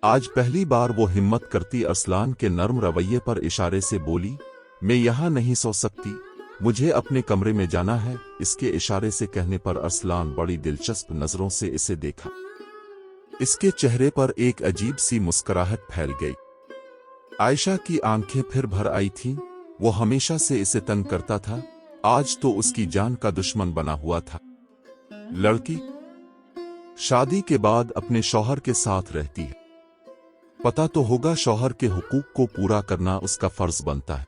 आज पहली बार वो हिम्मत करती अरसलान के नर्म रवैये पर इशारे से बोली, मैं यहां नहीं सो सकती, मुझे अपने कमरे में जाना है। इसके इशारे से कहने पर अरसलान बड़ी दिलचस्प नजरों से इसे देखा। इसके चेहरे पर एक अजीब सी मुस्कुराहट फैल गई। आयशा की आंखें फिर भर आई थीं। वो हमेशा से इसे तंग करता था, आज तो उसकी जान का दुश्मन बना हुआ था। लड़की शादी के बाद अपने शौहर के साथ रहती है, पता तो होगा शौहर के हुकूक को पूरा करना उसका फर्ज बनता है।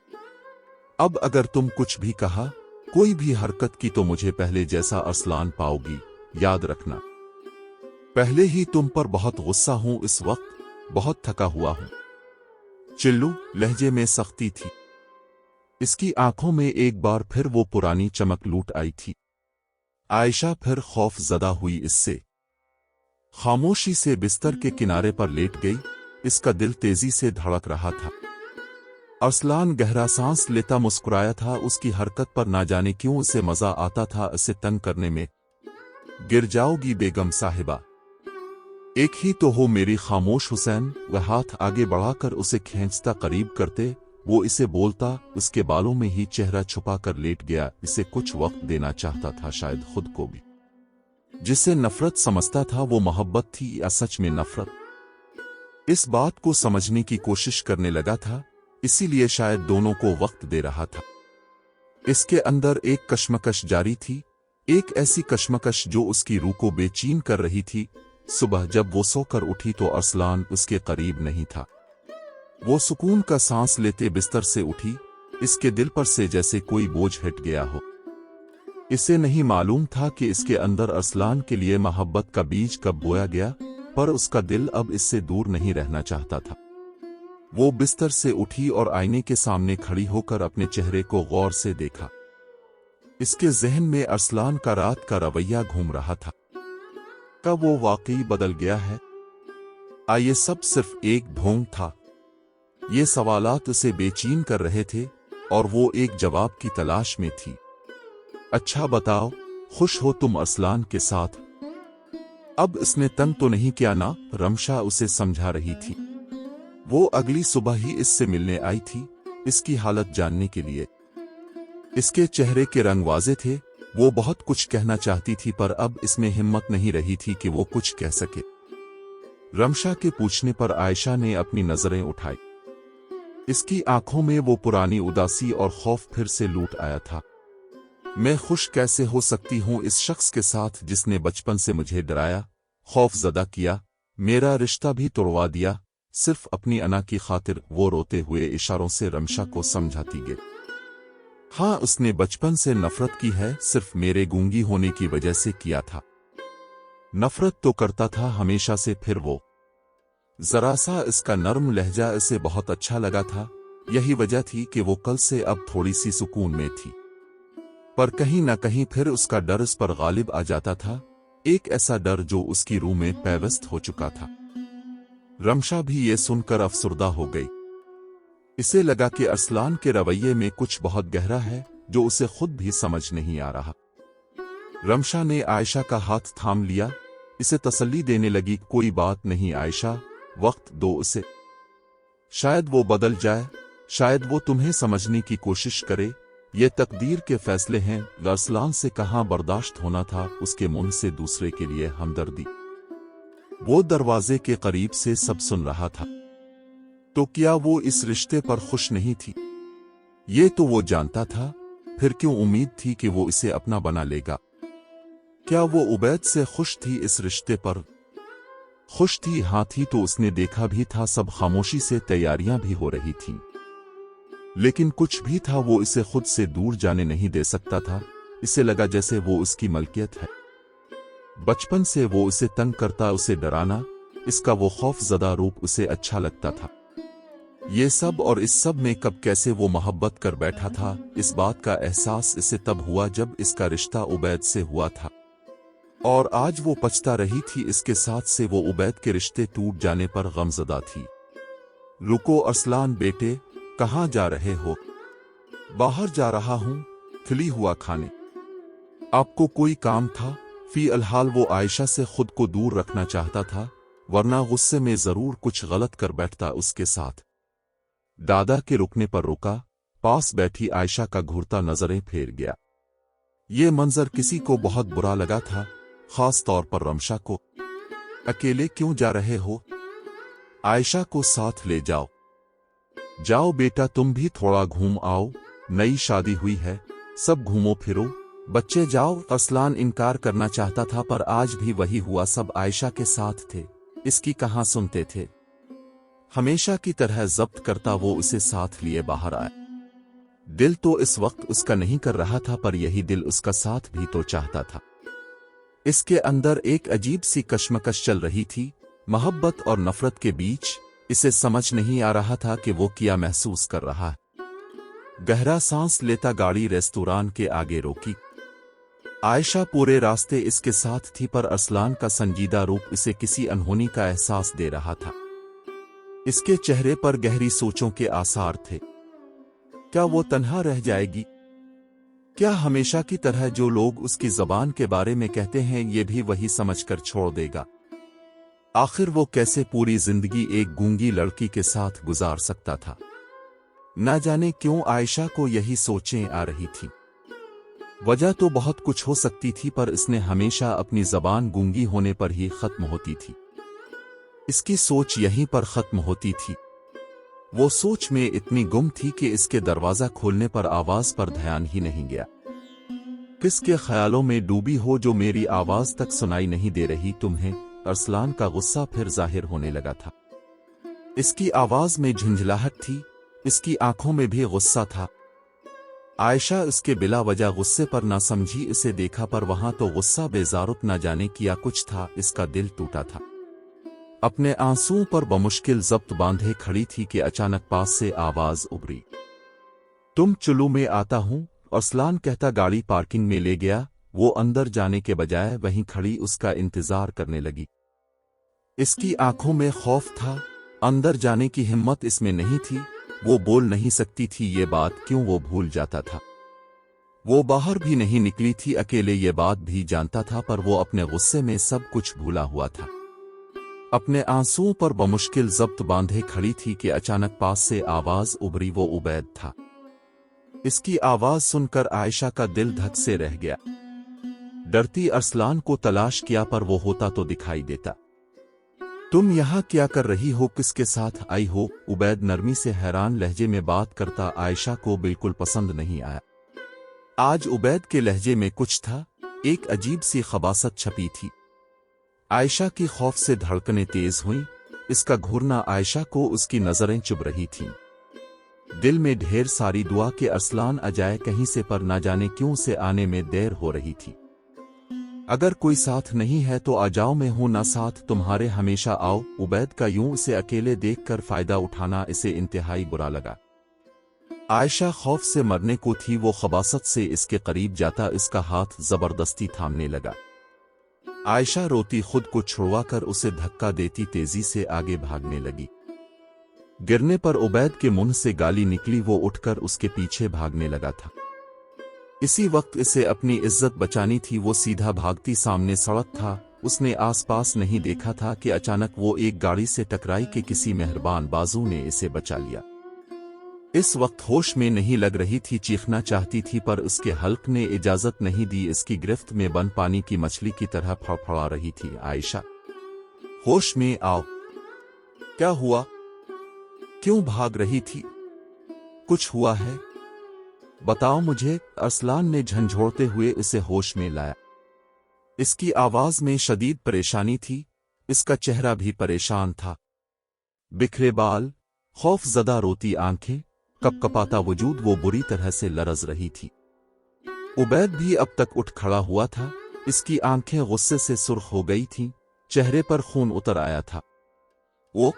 अब अगर तुम कुछ भी कहा, कोई भी हरकत की तो मुझे पहले जैसा अरसलान पाओगी, याद रखना। पहले ही तुम पर बहुत गुस्सा हूं, इस वक्त बहुत थका हुआ हूं। चिल्लू लहजे में सख्ती थी। इसकी आंखों में एक बार फिर वो पुरानी चमक लूट आई थी। आयशा फिर खौफ ज़दा हुई इससे। खामोशी से बिस्तर के किनारे पर लेट गई। इसका दिल तेजी से धड़क रहा था। अरसलान गहरा सांस लेता मुस्कुराया था। उसकी हरकत पर ना जाने क्यों उसे मजा आता था, इसे तंग करने में। गिर जाओगी बेगम साहिबा, एक ही तो हो मेरी खामोश हुसैन। वह हाथ आगे बढ़ाकर उसे खींचता करीब करते वो इसे बोलता, उसके बालों में ही चेहरा छुपा कर लेट गया। इसे कुछ वक्त देना चाहता था, शायद खुद को भी। जिसे नफरत समझता था वो मोहब्बत थी या सच में नफरत, इस बात को समझने की कोशिश करने लगा था, इसीलिए शायद दोनों को वक्त दे रहा था। इसके अंदर एक कश्मकश जारी थी, एक ऐसी कश्मकश जो उसकी रूह को बेचैन कर रही थी। सुबह जब वो सोकर उठी तो अरसलान उसके करीब नहीं था। वो सुकून का सांस लेते बिस्तर से उठी। इसके दिल पर से जैसे कोई बोझ हट गया हो। इसे नहीं मालूम था कि इसके अंदर अरसलान के लिए मोहब्बत का बीज कब बोया गया, पर उसका दिल अब इससे दूर नहीं रहना चाहता था। वो बिस्तर से उठी और आईने के सामने खड़ी होकर अपने चेहरे को गौर से देखा। इसके जहन में अरसलान का रात का रवैया घूम रहा था। क्या वो वाकई बदल गया है? ये सब सिर्फ एक ढोंग था? ये सवालात उसे बेचैन कर रहे थे और वो एक जवाब की तलाश में थी। अच्छा बताओ, खुश हो तुम अरसलान के साथ? अब इसने तंग तो नहीं किया ना? रमशा उसे समझा रही थी। वो अगली सुबह ही इससे मिलने आई थी, इसकी हालत जानने के लिए। इसके चेहरे के रंग वाजे थे। वो बहुत कुछ कहना चाहती थी, पर अब इसमें हिम्मत नहीं रही थी कि वो कुछ कह सके। रमशा के पूछने पर आयशा ने अपनी नजरें उठाई। इसकी आंखों में वो पुरानी उदासी और खौफ फिर से लूट आया था। मैं खुश कैसे हो सकती हूं इस शख्स के साथ जिसने बचपन से मुझे डराया, खौफजदा किया, मेरा रिश्ता भी तोड़वा दिया, सिर्फ अपनी अना की खातिर। वो रोते हुए इशारों से रमशा को समझाती गई। हाँ, उसने बचपन से नफरत की है, सिर्फ मेरे गूंगी होने की वजह से किया था। नफरत तो करता था हमेशा से। फिर वो जरा सा इसका नर्म लहजा इसे बहुत अच्छा लगा था। यही वजह थी कि वो कल से अब थोड़ी सी सुकून में थी। पर कहीं ना कहीं फिर उसका डर इस पर गालिब आ जाता था, एक ऐसा डर जो उसकी रूह में पैवस्त हो चुका था। रमशा भी ये सुनकर अफसुर्दा हो गई। इसे लगा कि अरसलान के रवैये में कुछ बहुत गहरा है जो उसे खुद भी समझ नहीं आ रहा। रमशा ने आयशा का हाथ थाम लिया, इसे तसल्ली देने लगी। कोई बात नहीं आयशा, वक्त दो उसे, शायद वो बदल जाए, शायद वो तुम्हें समझने की कोशिश करे। ये तकदीर के फैसले हैं। अरसलान से कहां बर्दाश्त होना था उसके मुंह से दूसरे के लिए हमदर्दी। वो दरवाजे के करीब से सब सुन रहा था। तो क्या वो इस रिश्ते पर खुश नहीं थी? ये तो वो जानता था, फिर क्यों उम्मीद थी कि वो इसे अपना बना लेगा? क्या वो उबैद से खुश थी इस रिश्ते पर? खुश थी, हाँ थी तो उसने देखा भी था, सब खामोशी से तैयारियां भी हो रही थीं। लेकिन कुछ भी था, वो इसे खुद से दूर जाने नहीं दे सकता था। इसे लगा जैसे वो उसकी मलकियत है। बचपन से वो इसे तंग करता, उसे डराना, इसका वो खौफजदा रूप उसे अच्छा लगता था। ये सब और इस सब में कब कैसे वो मोहब्बत कर बैठा था, इस बात का एहसास इसे तब हुआ जब इसका रिश्ता उबैद से हुआ था। और आज वो पछता रही थी इसके साथ से। वो उबैद के रिश्ते टूट जाने पर गमज़दा थी। रुको अरसलान बेटे, कहाँ जा रहे हो? बाहर जा रहा हूँ, खिली हुआ खाने। आपको कोई काम था? फी अलहाल वो आयशा से खुद को दूर रखना चाहता था, वरना गुस्से में जरूर कुछ गलत कर बैठता उसके साथ। दादा के रुकने पर रुका, पास बैठी आयशा का घूरता नजरें फेर गया। ये मंजर किसी को बहुत बुरा लगा था, खास तौर पर रमशा को। अकेले क्यों जा रहे हो? आयशा को साथ ले जाओ। जाओ बेटा, तुम भी थोड़ा घूम आओ, नई शादी हुई है, सब घूमो फिरो, बच्चे जाओ। अरसलान इनकार करना चाहता था, पर आज भी वही हुआ। सब आयशा के साथ थे, इसकी कहाँ सुनते थे। हमेशा की तरह जब्त करता वो उसे साथ लिए बाहर आया। दिल तो इस वक्त उसका नहीं कर रहा था, पर यही दिल उसका साथ भी तो चाहता था। इसके अंदर एक अजीब सी कश्मकश चल रही थी, मोहब्बत और नफरत के बीच। इसे समझ नहीं आ रहा था कि वो क्या महसूस कर रहा है। गहरा सांस लेता गाड़ी रेस्तोरां के आगे रोकी। आयशा पूरे रास्ते इसके साथ थी, पर अरसलान का संजीदा रूप इसे किसी अनहोनी का एहसास दे रहा था। इसके चेहरे पर गहरी सोचों के आसार थे। क्या वो तन्हा रह जाएगी? क्या हमेशा की तरह जो लोग उसकी ज़बान के बारे में कहते हैं ये भी वही समझकर छोड़ देगा? आखिर वो कैसे पूरी जिंदगी एक गूंगी लड़की के साथ गुजार सकता था? न जाने क्यों आयशा को यही सोचें आ रही थी। वजह तो बहुत कुछ हो सकती थी, पर इसने हमेशा अपनी ज़बान गूंगी होने पर ही खत्म होती थी। इसकी सोच यहीं पर खत्म होती थी। वो सोच में इतनी गुम थी कि इसके दरवाजा खोलने पर आवाज पर ध्यान ही नहीं गया। किसके ख्यालों में डूबी हो जो मेरी आवाज तक सुनाई नहीं दे रही तुम्हें? अरसलान का गुस्सा फिर जाहिर होने लगा था। इसकी आवाज में झुंझलाहट थी, इसकी आंखों में भी गुस्सा था। आयशा इसके बिला वजह गुस्से पर ना समझी। इसे देखा पर वहां तो गुस्सा बेजारुत ना जाने किया कुछ था। इसका दिल टूटा था। अपने आंसुओं पर बमुश्किल जब्त बांधे खड़ी थी कि अचानक पास से आवाज उभरी, तुम चुलू में आता हूं। अरसलान कहता गाड़ी पार्किंग में ले गया। वो अंदर जाने के बजाय वहीं खड़ी उसका इंतजार करने लगी। इसकी आंखों में खौफ था, अंदर जाने की हिम्मत इसमें नहीं थी। वो बोल नहीं सकती थी ये बात क्यों वो भूल जाता था। वो बाहर भी नहीं निकली थी अकेले, ये बात भी जानता था, पर वो अपने गुस्से में सब कुछ भूला हुआ था। अपने आंसुओं पर बमुश्किल जब्त बांधे खड़ी थी कि अचानक पास से आवाज उभरी। वो उबैद था। इसकी आवाज सुनकर आयशा का दिल धक से रह गया। डरती अरसलान को तलाश किया, पर वो होता तो दिखाई देता। तुम यहां क्या कर रही हो? किसके साथ आई हो? उबैद नरमी से हैरान लहजे में बात करता आयशा को बिल्कुल पसंद नहीं आया। आज उबैद के लहजे में कुछ था, एक अजीब सी खबासत छपी थी। आयशा की खौफ से धड़कनें तेज हुईं। इसका घूरना आयशा को उसकी नजरें चुभ रही थीं। दिल में ढेर सारी दुआ कि अरसलान आ जाए कहीं से, पर ना जाने क्यों से आने में देर हो रही थी। अगर कोई साथ नहीं है तो आ जाओ, मैं हूं ना साथ तुम्हारे, हमेशा आओ। उबैद का यूं इसे अकेले देखकर फायदा उठाना इसे इंतहाई बुरा लगा। आयशा खौफ से मरने को थी। वो खबासत से इसके करीब जाता इसका हाथ जबरदस्ती थामने लगा। आयशा रोती खुद को छुड़वाकर उसे धक्का देती तेजी से आगे भागने लगी। गिरने पर उबैद के मुंह से गाली निकली। वो उठकर उसके पीछे भागने लगा था। इसी वक्त इसे अपनी इज्जत बचानी थी। वो सीधा भागती सामने सड़क था। उसने आसपास नहीं देखा था कि अचानक वो एक गाड़ी से टकराई कि किसी मेहरबान बाजू ने इसे बचा लिया। इस वक्त होश में नहीं लग रही थी, चीखना चाहती थी, पर उसके हल्क ने इजाजत नहीं दी। इसकी गिरफ्त में बंद पानी की मछली की तरह फड़फड़ा रही थी। आयशा, होश में आओ। क्या हुआ? क्यों भाग रही थी? कुछ हुआ है? बताओ मुझे। अरसलान ने झंझोड़ते हुए इसे होश में लाया। इसकी आवाज में शदीद परेशानी थी। इसका चेहरा भी परेशान था। बिखरे बाल, खौफजदा रोती आंखें, कपकपाता वजूद, वो बुरी तरह से लरज रही थी। उबैद भी अब तक उठ खड़ा हुआ था। इसकी आंखें गुस्से से सुर्ख हो गई थीं, चेहरे पर खून उतर आया था। वो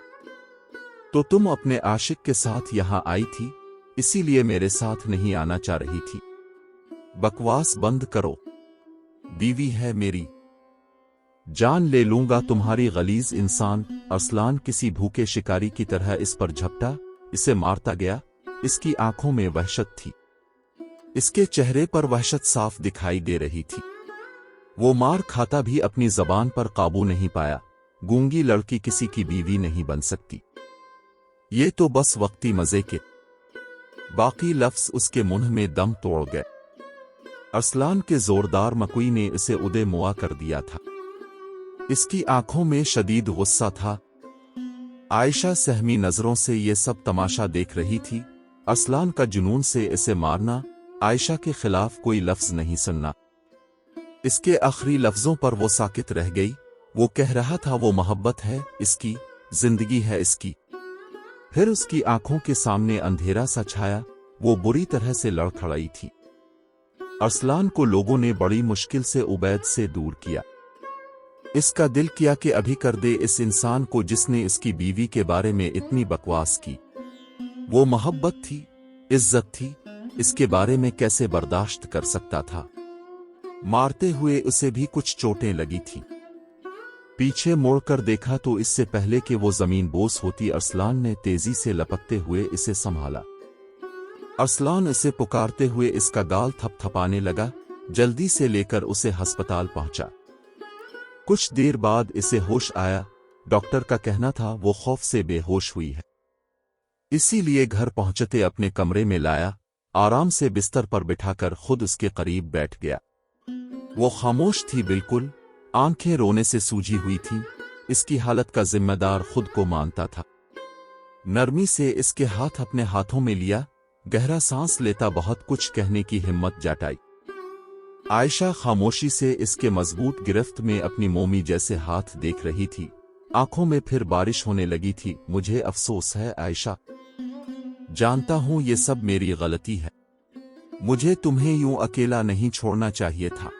तो तुम अपने आशिक के साथ यहां आई थी, इसीलिए मेरे साथ नहीं आना चाह रही थी? बकवास बंद करो। बीवी है मेरी, जान ले लूंगा तुम्हारी गलीज इंसान। अरसलान किसी भूखे शिकारी की तरह इस पर झपटा, इसे मारता गया। इसकी आंखों में वहशत थी। इसके चेहरे पर वहशत साफ दिखाई दे रही थी। वो मार खाता भी अपनी जबान पर काबू नहीं पाया। गूंगी लड़की किसी की बीवी नहीं बन सकती। ये तो बस वक्ती मजे के। बाकी लफ्ज उसके मुंह में दम तोड़ गए। अरसलान के जोरदार मकुई ने इसे उदे मुआ कर दिया था। इसकी आंखों में शदीद गुस्सा था। आयशा सहमी नजरों से ये सब तमाशा देख रही थी। अरसलान का जुनून से इसे मारना, आयशा के खिलाफ कोई लफ्ज नहीं सुनना। इसके आखिरी लफ्जों पर वो साकित रह गई। वो कह रहा था वो मोहब्बत है इसकी, जिंदगी है इसकी। फिर उसकी आंखों के सामने अंधेरा सा छाया। वो बुरी तरह से लड़खड़ाई थी। अरसलान को लोगों ने बड़ी मुश्किल से उबैद से दूर किया। इसका दिल किया कि अभी कर दे इस इंसान को जिसने इसकी बीवी के बारे में इतनी बकवास की। वो मोहब्बत थी, इज्जत थी, इसके बारे में कैसे बर्दाश्त कर सकता था। मारते हुए उसे भी कुछ चोटें लगी थी। पीछे मुड़कर देखा तो इससे पहले कि वो जमीन बोस होती, अरसलान ने तेजी से लपकते हुए इसे संभाला। अरसलान इसे पुकारते हुए इसका गाल थपथपाने लगा। जल्दी से लेकर उसे अस्पताल पहुंचा। कुछ देर बाद इसे होश आया। डॉक्टर का कहना था वो खौफ से बेहोश हुई है, इसीलिए घर पहुंचते अपने कमरे में लाया। आराम से बिस्तर पर बिठाकर खुद उसके करीब बैठ गया। वो खामोश थी बिल्कुल, आंखें रोने से सूजी हुई थीं। इसकी हालत का जिम्मेदार खुद को मानता था। नरमी से इसके हाथ अपने हाथों में लिया। गहरा सांस लेता बहुत कुछ कहने की हिम्मत जताई। आयशा खामोशी से इसके मजबूत गिरफ्त में अपनी मोमी जैसे हाथ देख रही थी। आंखों में फिर बारिश होने लगी थी। मुझे अफसोस है आयशा, जानता हूं ये सब मेरी गलती है। मुझे तुम्हें यूं अकेला नहीं छोड़ना चाहिए था।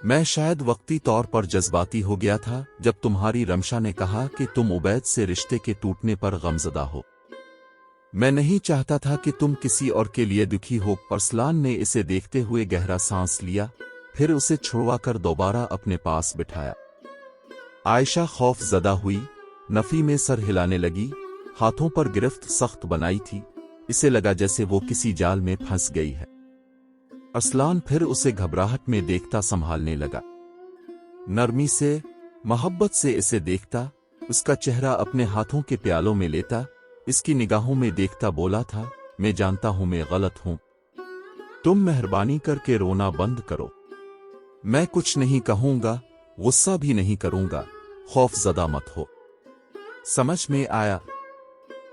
मैं शायद वक्ती तौर पर जज्बाती हो गया था जब तुम्हारी रमशा ने कहा कि तुम उबैद से रिश्ते के टूटने पर गमज़दा हो। मैं नहीं चाहता था कि तुम किसी और के लिए दुखी हो। अरसलान ने इसे देखते हुए गहरा सांस लिया, फिर उसे छुड़वाकर दोबारा अपने पास बिठाया। आयशा खौफ ज़दा हुई, नफी में सर हिलाने लगी। हाथों पर गिरफ्त सख्त बनाई थी। इसे लगा जैसे वो किसी जाल में फंस गई है। अरसलान फिर उसे घबराहट में देखता संभालने लगा। नरमी से, मोहब्बत से इसे देखता, उसका चेहरा अपने हाथों के प्यालों में लेता, इसकी निगाहों में देखता बोला था, मैं जानता हूं मैं गलत हूं। तुम मेहरबानी करके रोना बंद करो। मैं कुछ नहीं कहूंगा, गुस्सा भी नहीं करूंगा। खौफजदा मत हो। समझ में आया?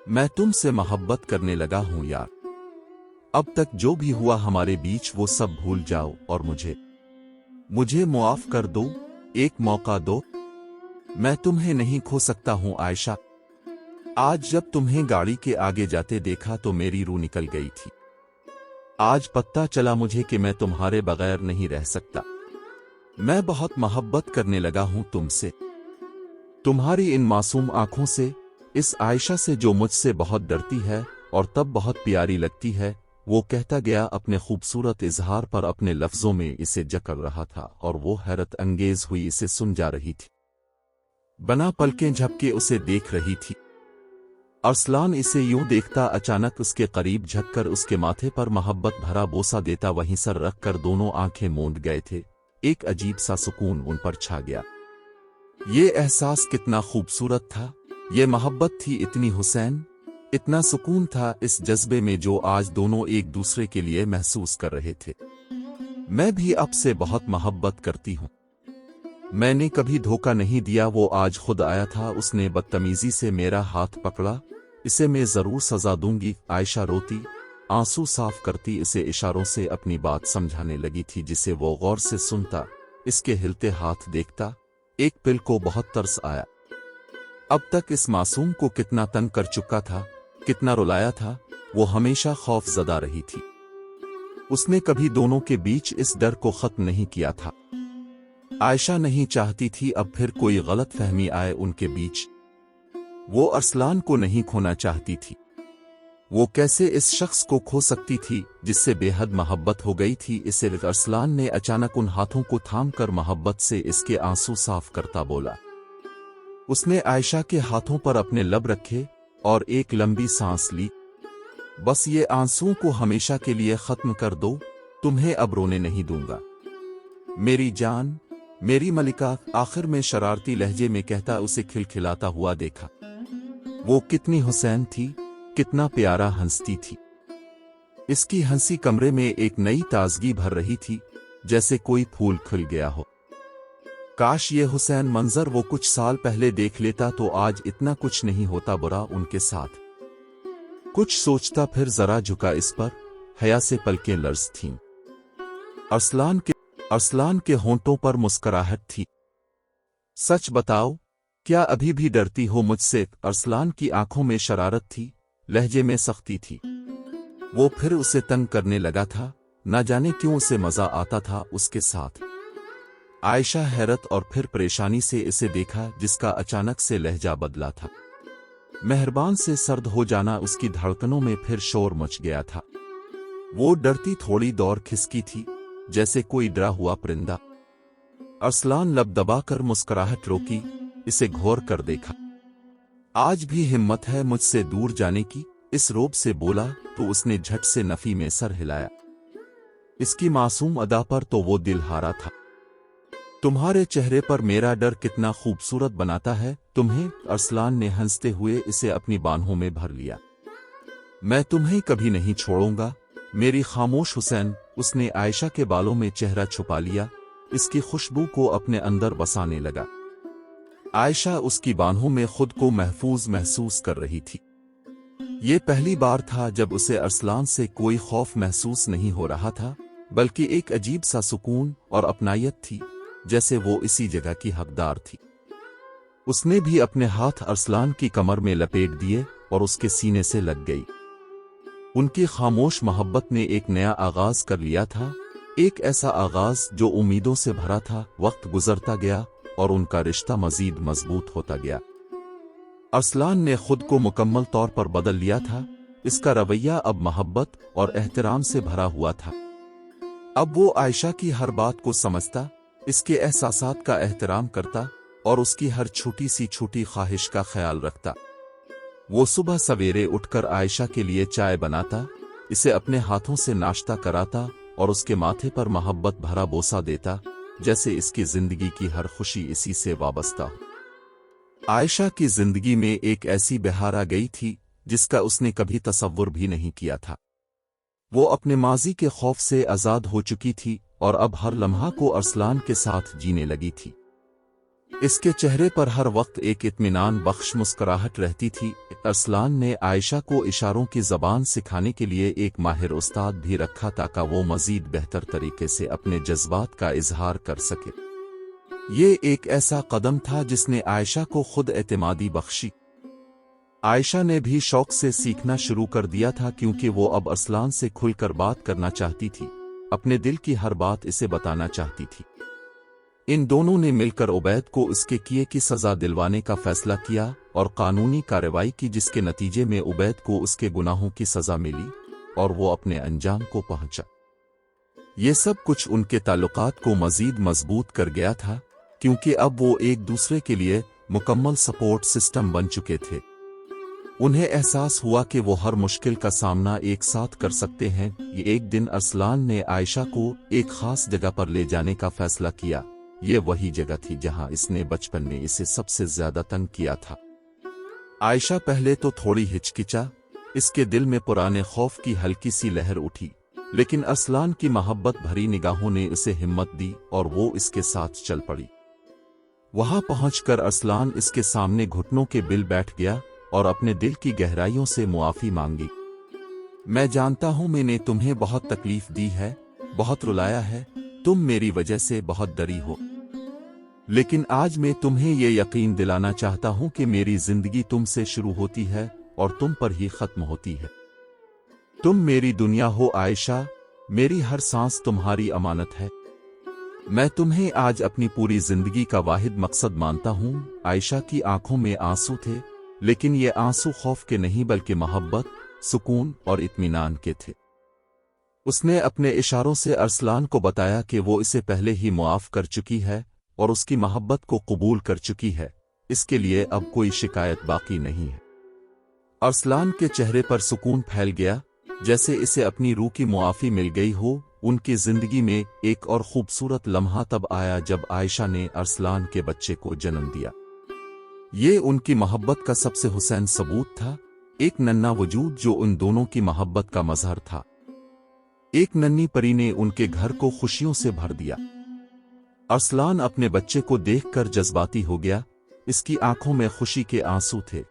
मैं तुमसे मोहब्बत करने लगा हूं यार। अब तक जो भी हुआ हमारे बीच वो सब भूल जाओ और मुझे मुआफ कर दो। एक मौका दो। मैं तुम्हें नहीं खो सकता हूं आयशा। आज जब तुम्हें गाड़ी के आगे जाते देखा तो मेरी रूह निकल गई थी। आज पता चला मुझे कि मैं तुम्हारे बगैर नहीं रह सकता। मैं बहुत मोहब्बत करने लगा हूं तुमसे, तुम्हारी इन मासूम आंखों से, इस आयशा से जो मुझसे बहुत डरती है और तब बहुत प्यारी लगती है। वो कहता गया, अपने खूबसूरत इजहार पर अपने लफ्जों में इसे जकड़ रहा था और वो हैरत अंगेज हुई इसे सुन जा रही थी। बना पलकें झपके उसे देख रही थी। अरसलान इसे यूं देखता अचानक उसके करीब झुककर उसके माथे पर मोहब्बत भरा बोसा देता वहीं सर रखकर दोनों आंखें मूंद गए थे। एक अजीब सा सुकून उन पर छा गया। ये एहसास कितना खूबसूरत था। ये मोहब्बत थी इतनी हुसैन, इतना सुकून था इस जज्बे में जो आज दोनों एक दूसरे के लिए महसूस कर रहे थे। मैं भी अब से बहुत मोहब्बत करती हूं। मैंने कभी धोखा नहीं दिया। वो आज खुद आया था, उसने बदतमीजी से मेरा हाथ पकड़ा। इसे मैं जरूर सजा दूंगी। आयशा रोती, आंसू साफ करती इसे इशारों से अपनी बात समझाने लगी थी, जिसे वो गौर से सुनता, इसके हिलते हाथ देखता। एक पल को बहुत तरस आया। अब तक इस मासूम को कितना तंग कर चुका था, कितना रुलाया था। वो हमेशा खौफजदा रही थी। उसने कभी दोनों के बीच इस डर को खत्म नहीं किया था। आयशा नहीं चाहती थी अब फिर कोई गलत फहमी आए उनके बीच। वो अरसलान को नहीं खोना चाहती थी। वो कैसे इस शख्स को खो सकती थी जिससे बेहद मोहब्बत हो गई थी इसे। अरसलान ने अचानक उन हाथों को थामकर मोहब्बत से इसके आंसू साफ करता बोला। उसने आयशा के हाथों पर अपने लब रखे और एक लंबी सांस ली। बस ये आंसुओं को हमेशा के लिए खत्म कर दो। तुम्हें अब रोने नहीं दूंगा मेरी जान, मेरी मलिका। आखिर में शरारती लहजे में कहता उसे खिलखिलाता हुआ देखा। वो कितनी हुसैन थी, कितना प्यारा हंसती थी। इसकी हंसी कमरे में एक नई ताजगी भर रही थी, जैसे कोई फूल खिल गया हो। کاش یہ حسین منظر وہ کچھ سال پہلے دیکھ لیتا تو آج اتنا کچھ نہیں ہوتا برا ان کے ساتھ۔ کچھ سوچتا پھر ذرا جھکا اس پر، حیا سے پلکیں لرز تھیں۔ ارسلان کے ہونٹوں پر مسکراہٹ تھی۔ سچ بتاؤ، کیا ابھی بھی ڈرتی ہو مجھ سے؟ ارسلان کی آنکھوں میں شرارت تھی، لہجے میں سختی تھی۔ وہ پھر اسے تنگ کرنے لگا تھا، نہ جانے کیوں اسے مزہ آتا تھا اس کے ساتھ۔ عائشہ حیرت اور پھر پریشانی سے اسے دیکھا، جس کا اچانک سے لہجہ بدلا تھا۔ مہربان سے سرد ہو جانا اس کی دھڑکنوں میں پھر شور مچ گیا تھا۔ وہ ڈرتی تھوڑی دور کھسکی تھی، جیسے کوئی ڈرا ہوا پرندہ۔ ارسلان لب دبا کر مسکراہٹ روکی، اسے گھور کر دیکھا۔ آج بھی ہمت ہے مجھ سے دور جانے کی؟ اس روب سے بولا تو اس نے جھٹ سے نفی میں سر ہلایا۔ اس کی معصوم ادا پر تو وہ دل ہارا تھا۔ تمہارے چہرے پر میرا ڈر کتنا خوبصورت بناتا ہے تمہیں۔ ارسلان نے ہنستے ہوئے اسے اپنی بانہوں میں بھر لیا۔ میں تمہیں کبھی نہیں چھوڑوں گا میری خاموش حسین۔ اس نے عائشہ کے بالوں میں چہرہ چھپا لیا، اس کی خوشبو کو اپنے اندر بسانے لگا۔ عائشہ اس کی بانہوں میں خود کو محفوظ محسوس کر رہی تھی۔ یہ پہلی بار تھا جب اسے ارسلان سے کوئی خوف محسوس نہیں ہو رہا تھا، بلکہ ایک عجیب سا سکون اور اپنائیت تھی، جیسے وہ اسی جگہ کی حقدار تھی۔ اس نے بھی اپنے ہاتھ ارسلان کی کمر میں لپیٹ دیے اور اس کے سینے سے لگ گئی۔ ان کی خاموش محبت نے ایک نیا آغاز کر لیا تھا، ایک ایسا آغاز جو امیدوں سے بھرا تھا۔ وقت گزرتا گیا اور ان کا رشتہ مزید مضبوط ہوتا گیا۔ ارسلان نے خود کو مکمل طور پر بدل لیا تھا، اس کا رویہ اب محبت اور احترام سے بھرا ہوا تھا۔ اب وہ عائشہ کی ہر بات کو سمجھتا، اس کے احساسات کا احترام کرتا اور اس کی ہر چھوٹی سی چھوٹی خواہش کا خیال رکھتا۔ وہ صبح سویرے اٹھ کر عائشہ کے لیے چائے بناتا، اسے اپنے ہاتھوں سے ناشتہ کراتا اور اس کے ماتھے پر محبت بھرا بوسہ دیتا، جیسے اس کی زندگی کی ہر خوشی اسی سے وابستہ ہو۔ عائشہ کی زندگی میں ایک ایسی بہار آ گئی تھی جس کا اس نے کبھی تصور بھی نہیں کیا تھا۔ وہ اپنے ماضی کے خوف سے آزاد ہو چکی تھی اور اب ہر لمحہ کو ارسلان کے ساتھ جینے لگی تھی۔ اس کے چہرے پر ہر وقت ایک اطمینان بخش مسکراہٹ رہتی تھی۔ ارسلان نے عائشہ کو اشاروں کی زبان سکھانے کے لیے ایک ماہر استاد بھی رکھا تاکہ وہ مزید بہتر طریقے سے اپنے جذبات کا اظہار کر سکے۔ یہ ایک ایسا قدم تھا جس نے عائشہ کو خود اعتمادی بخشی۔ عائشہ نے بھی شوق سے سیکھنا شروع کر دیا تھا، کیونکہ وہ اب ارسلان سے کھل کر بات کرنا چاہتی تھی، اپنے دل کی ہر بات اسے بتانا چاہتی تھی۔ ان دونوں نے مل کر عبید کو اس کے کیے کی سزا دلوانے کا فیصلہ کیا اور قانونی کارروائی کی، جس کے نتیجے میں عبید کو اس کے گناہوں کی سزا ملی اور وہ اپنے انجام کو پہنچا۔ یہ سب کچھ ان کے تعلقات کو مزید مضبوط کر گیا تھا، کیونکہ اب وہ ایک دوسرے کے لیے مکمل سپورٹ سسٹم بن چکے تھے۔ انہیں احساس ہوا کہ وہ ہر مشکل کا سامنا ایک ساتھ کر سکتے ہیں۔ یہ ایک دن ارسلان نے عائشہ کو ایک خاص جگہ پر لے جانے کا فیصلہ کیا۔ یہ وہی جگہ تھی جہاں اس نے بچپن میں اسے سب سے زیادہ تنگ کیا تھا۔ عائشہ پہلے تو تھوڑی ہچکچا، اس کے دل میں پرانے خوف کی ہلکی سی لہر اٹھی، لیکن ارسلان کی محبت بھری نگاہوں نے اسے ہمت دی اور وہ اس کے ساتھ چل پڑی۔ وہاں پہنچ کر ارسلان اس کے سامنے گھٹنوں کے بل بیٹھ گیا اور اپنے دل کی گہرائیوں سے معافی مانگی۔ میں جانتا ہوں میں نے تمہیں بہت تکلیف دی ہے، بہت رلایا ہے، تم میری وجہ سے بہت ڈری ہو، لیکن آج میں تمہیں یہ یقین دلانا چاہتا ہوں کہ میری زندگی تم سے شروع ہوتی ہے اور تم پر ہی ختم ہوتی ہے۔ تم میری دنیا ہو عائشہ، میری ہر سانس تمہاری امانت ہے۔ میں تمہیں آج اپنی پوری زندگی کا واحد مقصد مانتا ہوں۔ عائشہ کی آنکھوں میں آنسو تھے، لیکن یہ آنسو خوف کے نہیں بلکہ محبت، سکون اور اطمینان کے تھے۔ اس نے اپنے اشاروں سے ارسلان کو بتایا کہ وہ اسے پہلے ہی معاف کر چکی ہے اور اس کی محبت کو قبول کر چکی ہے، اس کے لیے اب کوئی شکایت باقی نہیں ہے۔ ارسلان کے چہرے پر سکون پھیل گیا، جیسے اسے اپنی روح کی معافی مل گئی ہو۔ ان کی زندگی میں ایک اور خوبصورت لمحہ تب آیا جب عائشہ نے ارسلان کے بچے کو جنم دیا۔ یہ ان کی محبت کا سب سے حسین ثبوت تھا، ایک ننھا وجود جو ان دونوں کی محبت کا مظہر تھا۔ ایک ننھی پری نے ان کے گھر کو خوشیوں سے بھر دیا۔ अरसलान अपने बच्चे को देखकर जज्बाती हो गया। इसकी आंखों में खुशी के आंसू थे।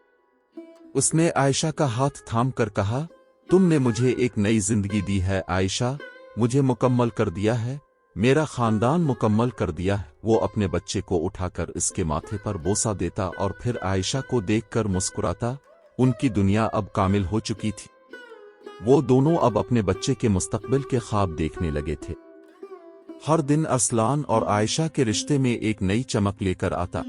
उसने आयशा का हाथ थाम कर कहा, तुमने मुझे एक नई जिंदगी दी है आयशा, मुझे मुकम्मल कर दिया है, मेरा खानदान मुकम्मल कर दिया है। वो अपने बच्चे को उठाकर इसके माथे पर बोसा देता और फिर आयशा को देखकर मुस्कुराता। उनकी दुनिया अब कामिल हो चुकी थी। वो दोनों अब अपने बच्चे के मुस्तकबिल के ख्वाब देखने लगे थे। हर दिन अरसलान और आयशा के रिश्ते में एक नई चमक लेकर आता।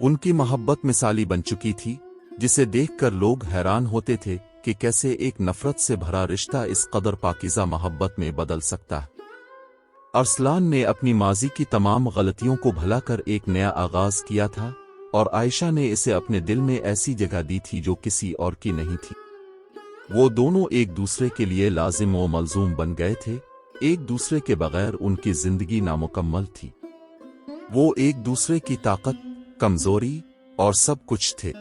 उनकी मोहब्बत मिसाली बन चुकी थी, जिसे देखकर लोग हैरान होते थे कि कैसे एक नफरत से भरा रिश्ता इस कदर पाकीज़ा मोहब्बत में बदल सकता है। अरसलान ने अपनी माजी की तमाम गलतियों को भुला कर एक नया आगाज किया था और आयशा ने इसे अपने दिल में ऐसी जगह दी थी जो किसी और की नहीं थी। वो दोनों एक दूसरे के लिए लाजिम व मलजूम बन गए थे। एक दूसरे के बगैर उनकी जिंदगी नामुकम्मल थी। वो एक दूसरे की ताकत, कमजोरी और सब कुछ थे।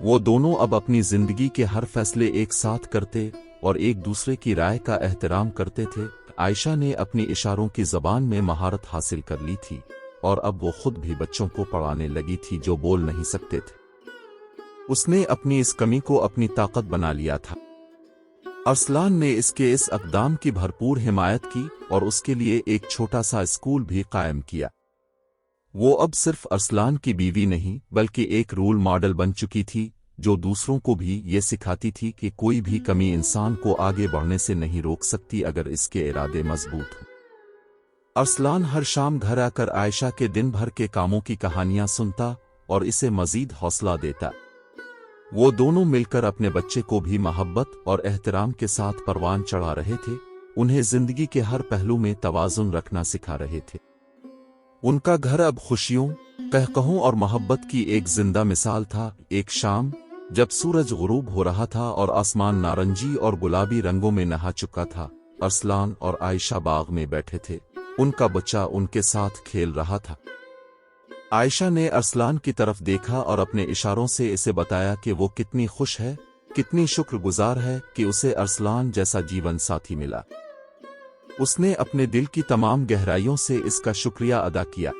वो दोनों अब अपनी जिंदगी के हर फैसले एक साथ करते और एक दूसरे की राय का एहतराम करते थे। आयशा ने अपनी इशारों की ज़बान में महारत हासिल कर ली थी और अब वो खुद भी बच्चों को पढ़ाने लगी थी जो बोल नहीं सकते थे। उसने अपनी इस कमी को अपनी ताकत बना लिया था। अरसलान ने इसके इस अक़दाम की भरपूर हिमायत की और उसके लिए एक छोटा सा स्कूल भी कायम किया। वो अब सिर्फ अरसलान की बीवी नहीं बल्कि एक रोल मॉडल बन चुकी थी, जो दूसरों को भी ये सिखाती थी कि कोई भी कमी इंसान को आगे बढ़ने से नहीं रोक सकती अगर इसके इरादे मजबूत हों। अरसलान हर शाम घर आकर आयशा के दिन भर के कामों की कहानियां सुनता और इसे मजीद हौसला देता। वो दोनों मिलकर अपने बच्चे को भी मोहब्बत और एहतराम के साथ परवान चढ़ा रहे थे। उन्हें जिंदगी के हर पहलू में तवाज़ुन रखना सिखा रहे थे। उनका घर अब खुशियों, कहकहों और मोहब्बत की एक जिंदा मिसाल था। एक शाम जब सूरज गुरूब हो रहा था और आसमान नारंगी और गुलाबी रंगों में नहा चुका था, अरसलान और आयशा बाग में बैठे थे। उनका बच्चा उनके साथ खेल रहा था। आयशा ने अरसलान की तरफ देखा और अपने इशारों से इसे बताया कि वो कितनी खुश है, कितनी शुक्रगुजार है कि उसे अरसलान जैसा जीवन साथी मिला। उसने अपने दिल की तमाम गहराइयों से इसका शुक्रिया अदा किया।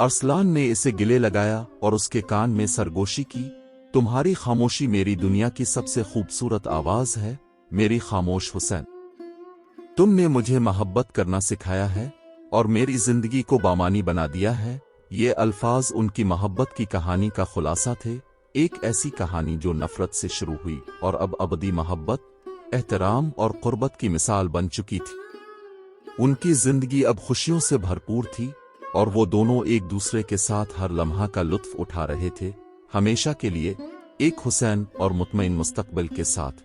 अरसलान ने इसे गिले लगाया और उसके कान में सरगोशी की, तुम्हारी खामोशी मेरी दुनिया की सबसे खूबसूरत आवाज है, मेरी खामोश हुसैन। तुमने मुझे मोहब्बत करना सिखाया है और मेरी जिंदगी को बामानी बना दिया है। ये अल्फाज उनकी मोहब्बत की कहानी का खुलासा थे, एक ऐसी कहानी जो नफरत से शुरू हुई और अब अबदी मोहब्बत, एहतराम और कुर्बत की मिसाल बन चुकी थी। उनकी जिंदगी अब खुशियों से भरपूर थी और वो दोनों एक दूसरे के साथ हर लम्हा का लुत्फ उठा रहे थे, हमेशा के लिए एक हुसैन और मुतमईन मुस्तकबिल के साथ।